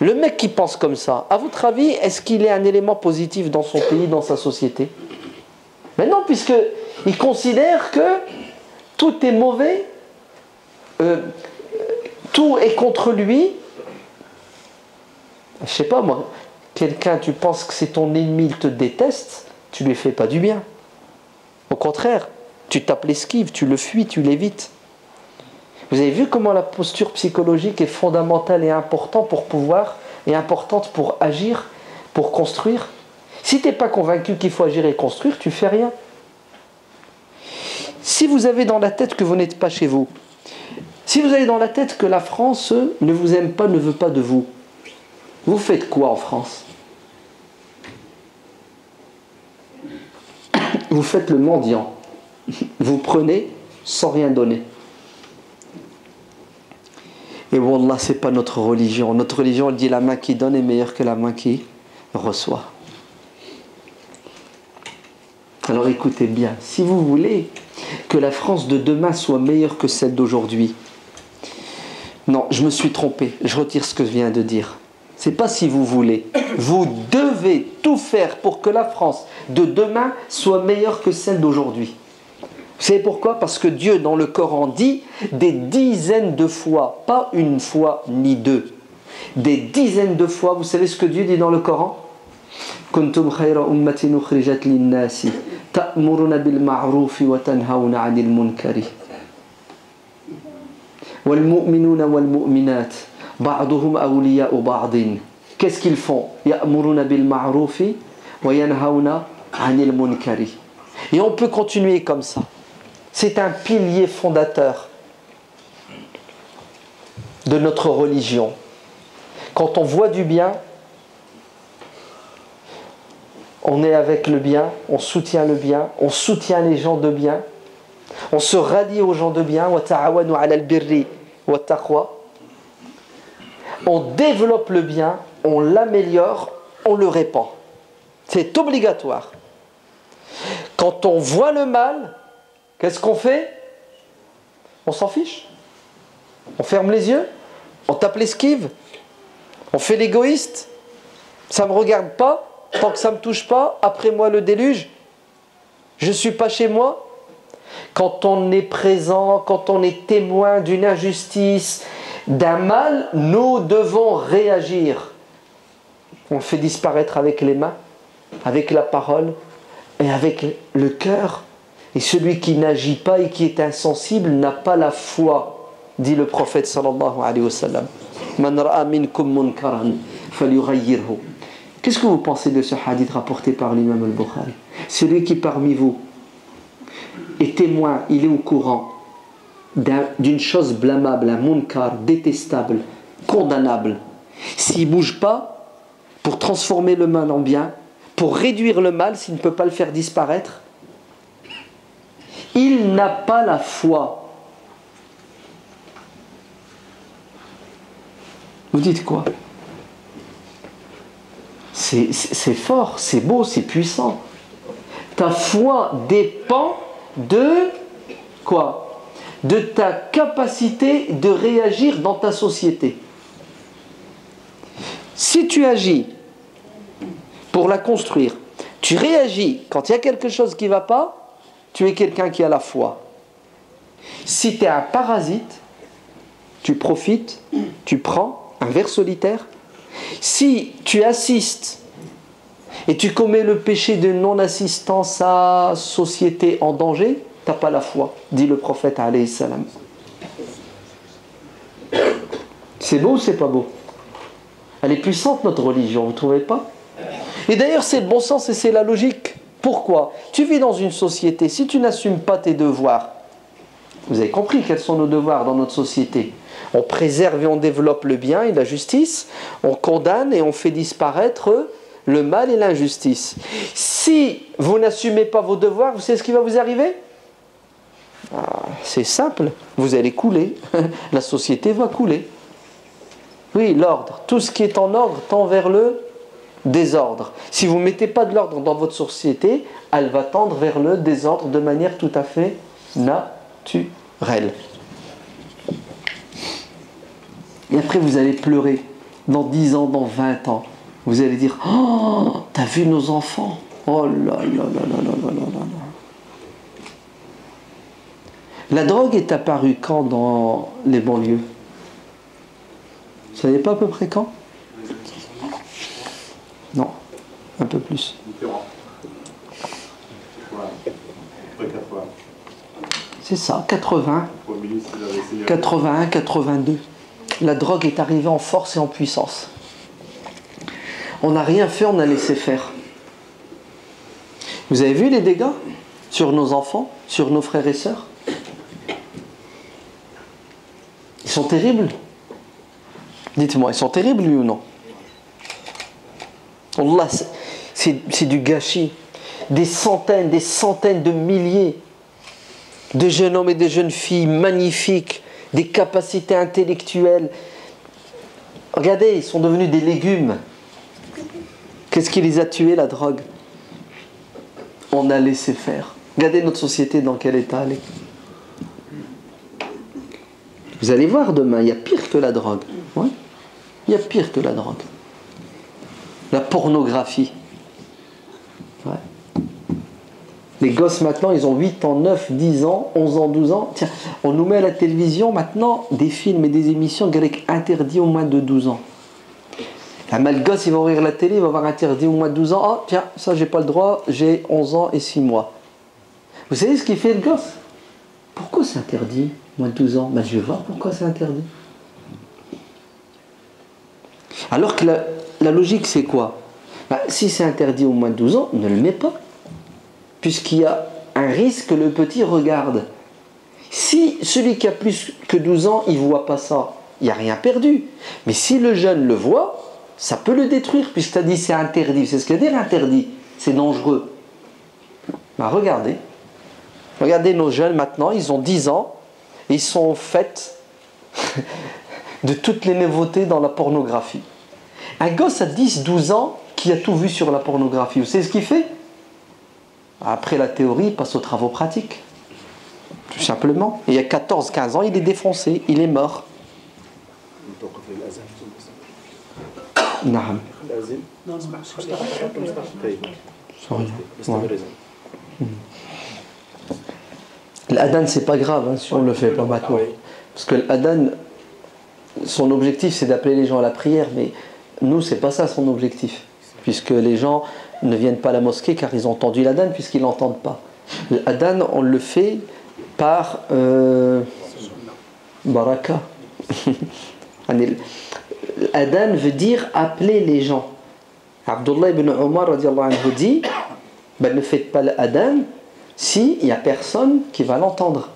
[SPEAKER 1] Le mec qui pense comme ça, à votre avis, est-ce qu'il est un élément positif dans son pays, dans sa société? Mais non, puisqu'il considère que tout est mauvais, tout est contre lui. Je sais pas moi, quelqu'un, tu penses que c'est ton ennemi, il te déteste, tu lui fais pas du bien. Au contraire, tu tapes l'esquive, tu le fuis, tu l'évites. Vous avez vu comment la posture psychologique est fondamentale et importante pour agir, pour construire. Si tu n'es pas convaincu qu'il faut agir et construire, tu ne fais rien. Si vous avez dans la tête que vous n'êtes pas chez vous, si vous avez dans la tête que la France ne vous aime pas, ne veut pas de vous, vous faites quoi en France? Vous faites le mendiant. Vous prenez sans rien donner. Et wallah, c'est pas notre religion. Notre religion, elle dit la main qui donne est meilleure que la main qui reçoit. Alors écoutez bien, si vous voulez que la France de demain soit meilleure que celle d'aujourd'hui, non, je me suis trompé, je retire ce que je viens de dire. C'est pas si vous voulez, vous devez tout faire pour que la France de demain soit meilleure que celle d'aujourd'hui. Vous savez pourquoi? Parce que Dieu dans le Coran dit des dizaines de fois, pas une fois ni deux, des dizaines de fois. Vous savez ce que Dieu dit dans le Coran? Kuntum khayra ummatin ukhrijat lin-nasi ta'muruna bil ma'ruf wa tanhauna 'anil munkari wal mu'minuna wal mu'minat ba'duhum awliya'u ba'din. Qu'est-ce qu'ils font? Ya'muruna bil ma'ruf wa yanhauna 'anil munkari. Et on peut continuer comme ça. C'est un pilier fondateur de notre religion. Quand on voit du bien, on est avec le bien, on soutient le bien, on soutient les gens de bien, on se rallie aux gens de bien. On développe le bien, on l'améliore, on le répand. C'est obligatoire. Quand on voit le mal, qu'est-ce qu'on fait? On s'en fiche. On ferme les yeux, on tape l'esquive, on fait l'égoïste. Ça ne me regarde pas, tant que ça ne me touche pas, après moi le déluge. Je ne suis pas chez moi. Quand on est présent, quand on est témoin d'une injustice, d'un mal, nous devons réagir. On le fait disparaître avec les mains, avec la parole et avec le cœur. Et celui qui n'agit pas et qui est insensible n'a pas la foi, dit le prophète sallallahu alayhi wa sallam. Man ra'a minkum munkaran falyughayyirhu. Qu'est-ce que vous pensez de ce hadith rapporté par l'imam al-Bukhari? Celui qui parmi vous est témoin, il est au courant d'une chose blâmable, un munkar, détestable, condamnable. S'il ne bouge pas pour transformer le mal en bien, pour réduire le mal, s'il ne peut pas le faire disparaître, il n'a pas la foi. Vous dites quoi? C'est fort, c'est beau, c'est puissant. Ta foi dépend de quoi? De ta capacité de réagir dans ta société. Si tu agis pour la construire, tu réagis quand il y a quelque chose qui ne va pas, tu es quelqu'un qui a la foi. Si tu es un parasite, tu profites, tu prends un ver solitaire. Si tu assistes et tu commets le péché de non-assistance à société en danger, tu n'as pas la foi, dit le prophète alayhi salam. C'est beau ou c'est pas beau? Elle est puissante notre religion, vous ne trouvez pas? Et d'ailleurs c'est le bon sens et c'est la logique. Pourquoi? Tu vis dans une société, si tu n'assumes pas tes devoirs, vous avez compris quels sont nos devoirs dans notre société. On préserve et on développe le bien et la justice, on condamne et on fait disparaître le mal et l'injustice. Si vous n'assumez pas vos devoirs, vous savez ce qui va vous arriver? C'est simple, vous allez couler, la société va couler. Oui, l'ordre, tout ce qui est en ordre tend vers le désordre. Si vous ne mettez pas de l'ordre dans votre société, elle va tendre vers le désordre de manière tout à fait naturelle. Et après, vous allez pleurer. Dans 10 ans, dans 20 ans, vous allez dire, oh, t'as vu nos enfants? Oh là là là là là là là là. La drogue est apparue quand dans les banlieues? Vous savez pas à peu près quand? Non, un peu plus. C'est ça, 80, 81, 82. La drogue est arrivée en force et en puissance. On n'a rien fait, on a laissé faire. Vous avez vu les dégâts sur nos enfants, sur nos frères et sœurs? Ils sont terribles. Dites-moi, ils sont terribles, oui ou non? Allah, c'est du gâchis. Des centaines de milliers de jeunes hommes et de jeunes filles magnifiques, des capacités intellectuelles. Regardez, ils sont devenus des légumes. Qu'est-ce qui les a tués, la drogue? On a laissé faire. Regardez notre société dans quel état elle est. Vous allez voir demain, il y a pire que la drogue. Ouais. Il y a pire que la drogue. La pornographie. Ouais. Les gosses maintenant, ils ont 8 ans, 9, 10 ans, 11 ans, 12 ans. Tiens, on nous met à la télévision maintenant des films et des émissions interdits au moins de 12 ans. Le gosse, il va ouvrir la télé, il va avoir interdit au moins de 12 ans. Oh, tiens, ça, j'ai pas le droit, j'ai 11 ans et 6 mois. Vous savez ce qu'il fait le gosse? Pourquoi c'est interdit, moins de 12 ans? Ben, je vais voir pourquoi c'est interdit. Alors que la logique, c'est quoi? Ben, si c'est interdit au moins de 12 ans, ne le mets pas. Puisqu'il y a un risque que le petit regarde. Si celui qui a plus que 12 ans, il ne voit pas ça, il n'y a rien perdu. Mais si le jeune le voit, ça peut le détruire, puisque tu as dit c'est interdit. C'est ce que veut dire interdit. C'est dangereux. Ben, regardez. Regardez nos jeunes maintenant, ils ont 10 ans, et ils sont faits de toutes les nouveautés dans la pornographie. Un gosse à 10-12 ans qui a tout vu sur la pornographie, vous savez ce qu'il fait? Après la théorie, il passe aux travaux pratiques. Tout simplement. Et il y a 14-15 ans, il est défoncé, il est mort. Naam. L'adhan, c'est pas grave hein, si on le fait pas maintenant. Parce que l'adhan, son objectif c'est d'appeler les gens à la prière, mais nous c'est pas ça son objectif. Puisque les gens ne viennent pas à la mosquée car ils ont entendu l'adhan puisqu'ils l'entendent pas. L'adhan, on le fait par baraka. L'adhan veut dire appeler les gens. Abdullah ibn Omar radiallahu anhu dit ben, ne faites pas l'adhan s'il n'y a personne qui va l'entendre.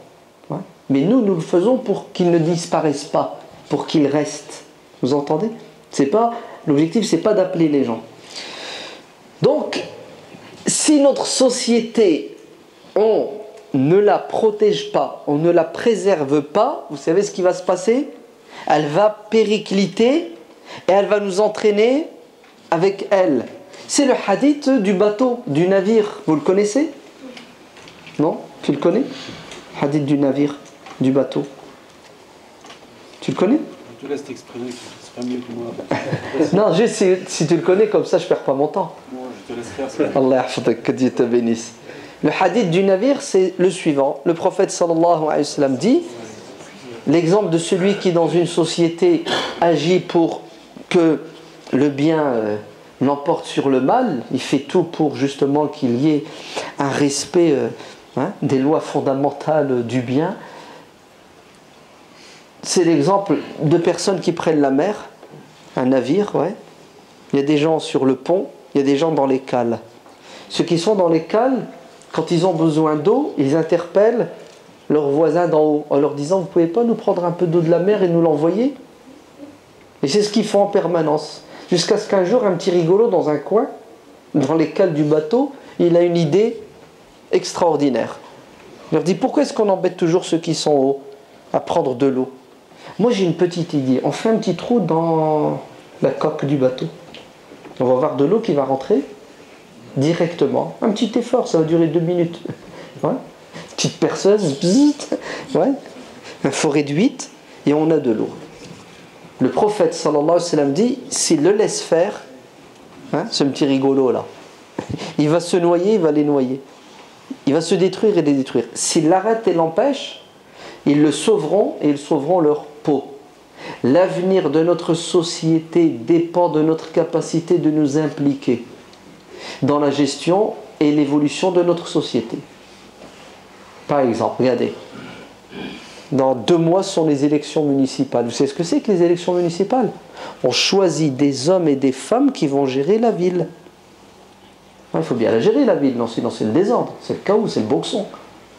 [SPEAKER 1] Ouais. Mais nous le faisons pour qu'il ne disparaisse pas, pour qu'il reste. Vous entendez? L'objectif, c'est pas d'appeler les gens. Donc, si notre société, on ne la protège pas, on ne la préserve pas, vous savez ce qui va se passer? Elle va péricliter et elle va nous entraîner avec elle. C'est le hadith du bateau, du navire. Vous le connaissez? Non? Tu le connais? Hadith du navire, du bateau. Tu le connais?
[SPEAKER 2] Je te laisse t'exprimer, ce sera mieux que moi.
[SPEAKER 1] Non, juste si tu le connais, comme ça je perds pas mon temps.
[SPEAKER 2] Moi, je te laisse faire ça.
[SPEAKER 1] Allah yahfadak, que Dieu te bénisse. Le hadith du navire, c'est le suivant. Le prophète sallallahu alayhi wa sallam dit, l'exemple de celui qui dans une société agit pour que le bien l'emporte sur le mal, il fait tout pour justement qu'il y ait un respect des lois fondamentales du bien. C'est l'exemple de personnes qui prennent la mer, un navire, ouais. Il y a des gens sur le pont, il y a des gens dans les cales. Ceux qui sont dans les cales, quand ils ont besoin d'eau, ils interpellent leurs voisins d'en haut en leur disant « Vous ne pouvez pas nous prendre un peu d'eau de la mer et nous l'envoyer ?» Et c'est ce qu'ils font en permanence. Jusqu'à ce qu'un jour, un petit rigolo dans un coin, dans les cales du bateau, il a une idée extraordinaire. Il leur dit « Pourquoi est-ce qu'on embête toujours ceux qui sont hauts à prendre de l'eau ? Moi j'ai une petite idée, on fait un petit trou dans la coque du bateau. On va avoir de l'eau qui va rentrer directement. Un petit effort, ça va durer 2 minutes. Ouais. Petite perceuse, bzzzt, ouais. Un faux réduite, et on a de l'eau. Le prophète sallallahu alayhi wa sallam dit, s'il le laisse faire, hein, ce petit rigolo là, il va se noyer, il va les noyer. Il va se détruire et les détruire. S'il l'arrête et l'empêche, ils le sauveront et ils sauveront leur peau. L'avenir de notre société dépend de notre capacité de nous impliquer dans la gestion et l'évolution de notre société. Par exemple, regardez, dans 2 mois sont les élections municipales. Vous savez ce que c'est que les élections municipales? On choisit des hommes et des femmes qui vont gérer la ville. Il faut bien la gérer la ville, sinon c'est le désordre, c'est le chaos, c'est le boxon.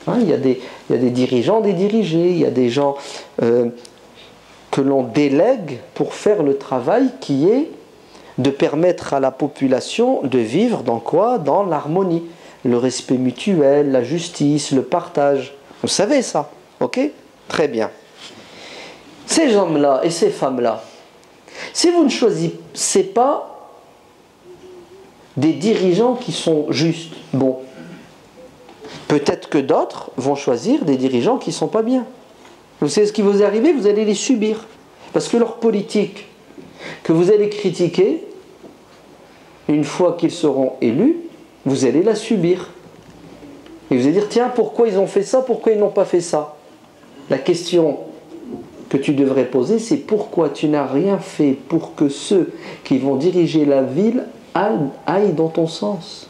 [SPEAKER 1] Il y a des dirigeants, des dirigés, il y a des gens que l'on délègue pour faire le travail qui est de permettre à la population de vivre dans quoi? Dans l'harmonie, le respect mutuel, la justice, le partage. Vous savez ça, ok? Très bien. Ces hommes-là et ces femmes-là, si vous ne choisissez pas des dirigeants qui sont justes, bon, peut-être que d'autres vont choisir des dirigeants qui ne sont pas bien. Vous savez ce qui vous est arrivé? Vous allez les subir. Parce que leur politique, que vous allez critiquer, une fois qu'ils seront élus, vous allez la subir. Et vous allez dire, tiens, pourquoi ils ont fait ça, pourquoi ils n'ont pas fait ça? La question que tu devrais poser, c'est pourquoi tu n'as rien fait pour que ceux qui vont diriger la ville aillent dans ton sens.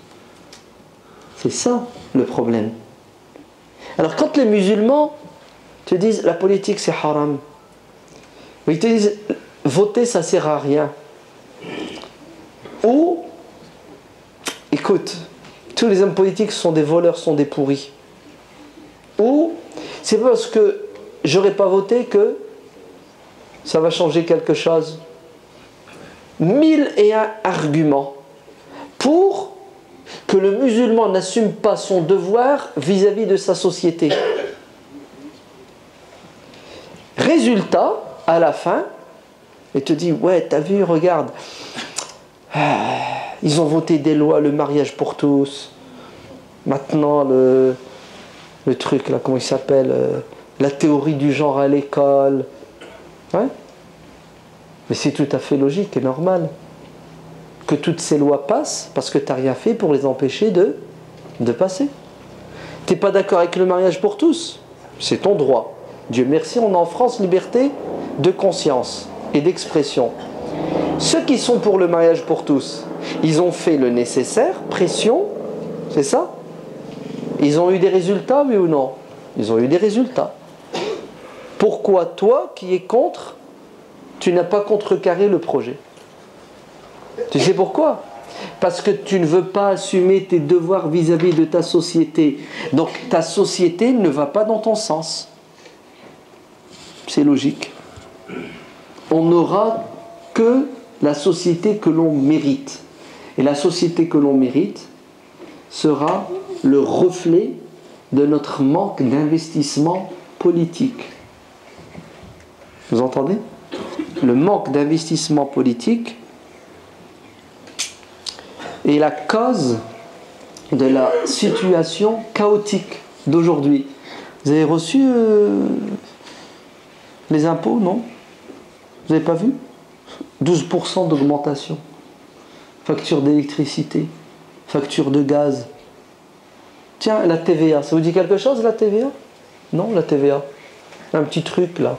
[SPEAKER 1] C'est ça le problème. Alors quand les musulmans te disent la politique c'est haram, ils te disent voter ça sert à rien, ou écoute, tous les hommes politiques sont des voleurs, sont des pourris, ou c'est pas parce que j'aurais pas voté que ça va changer quelque chose. 1001 arguments pour que le musulman n'assume pas son devoir vis-à-vis de sa société. Résultat, à la fin, il te dit, ouais, t'as vu, regarde, ils ont voté des lois, le mariage pour tous, maintenant le truc, là, comment il s'appelle, la théorie du genre à l'école. Ouais. Mais c'est tout à fait logique et normal que toutes ces lois passent parce que tu n'as rien fait pour les empêcher de passer. Tu n'es pas d'accord avec le mariage pour tous? C'est ton droit. Dieu merci, on a en France liberté de conscience et d'expression. Ceux qui sont pour le mariage pour tous, ils ont fait le nécessaire, pression, c'est ça? Ils ont eu des résultats, oui ou non? Ils ont eu des résultats. Pourquoi toi, qui es contre, tu n'as pas contrecarré le projet? Tu sais pourquoi? Parce que tu ne veux pas assumer tes devoirs vis-à-vis de ta société. Donc ta société ne va pas dans ton sens. C'est logique. On n'aura que la société que l'on mérite. Et la société que l'on mérite sera le reflet de notre manque d'investissement politique. Vous entendez? Le manque d'investissement politique est la cause de la situation chaotique d'aujourd'hui. Vous avez reçu les impôts, non? Vous n'avez pas vu? 12% d'augmentation. Facture d'électricité, facture de gaz. Tiens, la TVA, ça vous dit quelque chose, la TVA? Non, la TVA. Un petit truc là.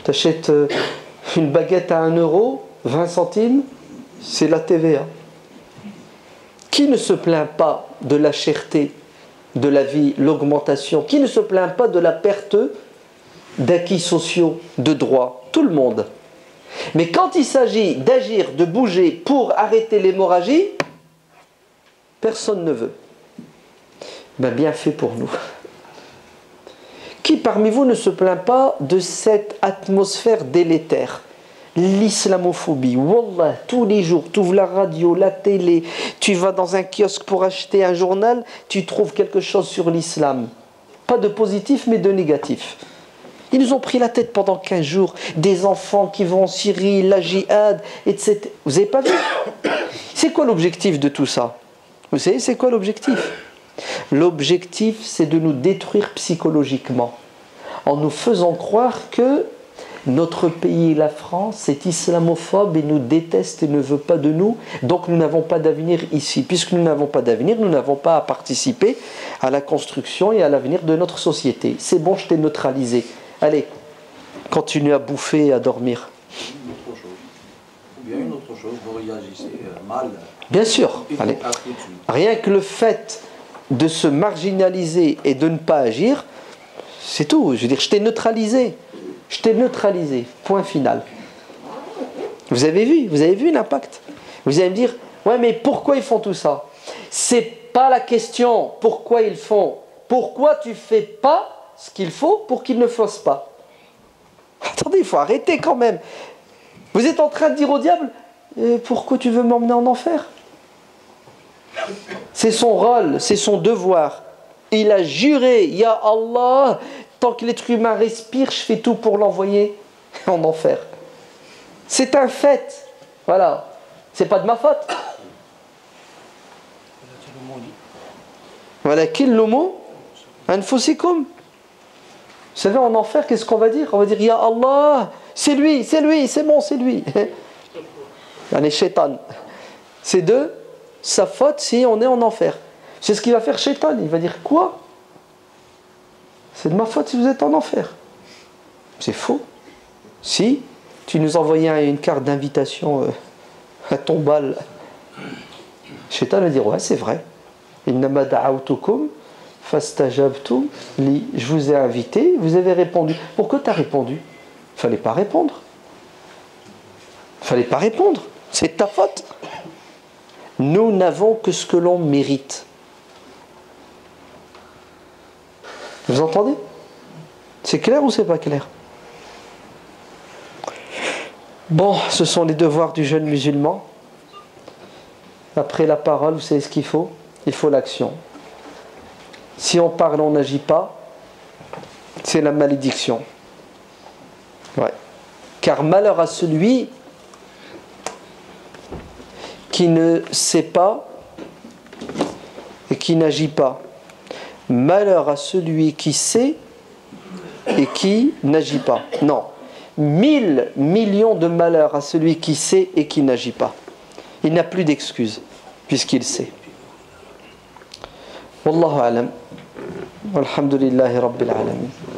[SPEAKER 1] Tu achètes une baguette à 1 euro, 20 centimes, c'est la TVA. Qui ne se plaint pas de la cherté de la vie, l'augmentation? Qui ne se plaint pas de la perte d'acquis sociaux, de droits? Tout le monde. Mais quand il s'agit d'agir, de bouger pour arrêter l'hémorragie, personne ne veut. Ben, bien fait pour nous. Qui parmi vous ne se plaint pas de cette atmosphère délétère? L'islamophobie, wallah, tous les jours, tu ouvres la radio, la télé, tu vas dans un kiosque pour acheter un journal, tu trouves quelque chose sur l'islam. Pas de positif, mais de négatif. Ils nous ont pris la tête pendant 15 jours, des enfants qui vont en Syrie, la djihad, etc. Vous n'avez pas vu? C'est quoi l'objectif de tout ça? Vous savez, c'est quoi l'objectif? L'objectif, c'est de nous détruire psychologiquement, en nous faisant croire que Notre pays, la France, est islamophobe et nous déteste et ne veut pas de nous. Donc nous n'avons pas d'avenir ici. Puisque nous n'avons pas d'avenir, nous n'avons pas à participer à la construction et à l'avenir de notre société. C'est bon, je t'ai neutralisé. Allez, continue à bouffer et à dormir.
[SPEAKER 3] Une autre chose. Ou bien une autre chose, vous réagissez mal.
[SPEAKER 1] Bien sûr. Allez. Rien que le fait de se marginaliser et de ne pas agir, c'est tout. Je veux dire, je t'ai neutralisé. Je t'ai neutralisé. Point final. Vous avez vu l'impact. Vous allez me dire, ouais, mais pourquoi ils font tout ça? C'est pas la question pourquoi ils font. Pourquoi tu fais pas ce qu'il faut pour qu'ils ne fassent pas? Attendez, il faut arrêter quand même. Vous êtes en train de dire au diable, pourquoi tu veux m'emmener en enfer? C'est son rôle, c'est son devoir. Il a juré, Ya Allah, tant que l'être humain respire, je fais tout pour l'envoyer en enfer. C'est un fait. Voilà. C'est pas de ma faute. Voilà, qu'il le mot, anfusikum. Vous savez, en enfer, qu'est-ce qu'on va dire? On va dire, Ya Allah, c'est lui, c'est bon, c'est lui. Allez, shaitan. C'est de sa faute si on est en enfer. C'est ce qu'il va faire shaitan. Il va dire, quoi? C'est de ma faute si vous êtes en enfer. C'est faux. Si tu nous envoyais une carte d'invitation à ton bal, shaitan va dire, ouais, c'est vrai. Innama da'awtukum fastajabtum li. Je vous ai invité, vous avez répondu. Pourquoi tu as répondu? Il fallait pas répondre. Il fallait pas répondre. C'est ta faute. Nous n'avons que ce que l'on mérite. Vous entendez? C'est clair ou c'est pas clair? Bon, ce sont les devoirs du jeune musulman. Après la parole, vous savez ce qu'il faut? Il faut l'action. Si on parle, on n'agit pas, c'est la malédiction. Ouais. Car malheur à celui qui ne sait pas et qui n'agit pas. Malheur à celui qui sait et qui n'agit pas. Non. 1000 millions de malheurs à celui qui sait et qui n'agit pas. Il n'a plus d'excuses puisqu'il sait. Wallahu alam. Walhamdulillahi rabbil alamin.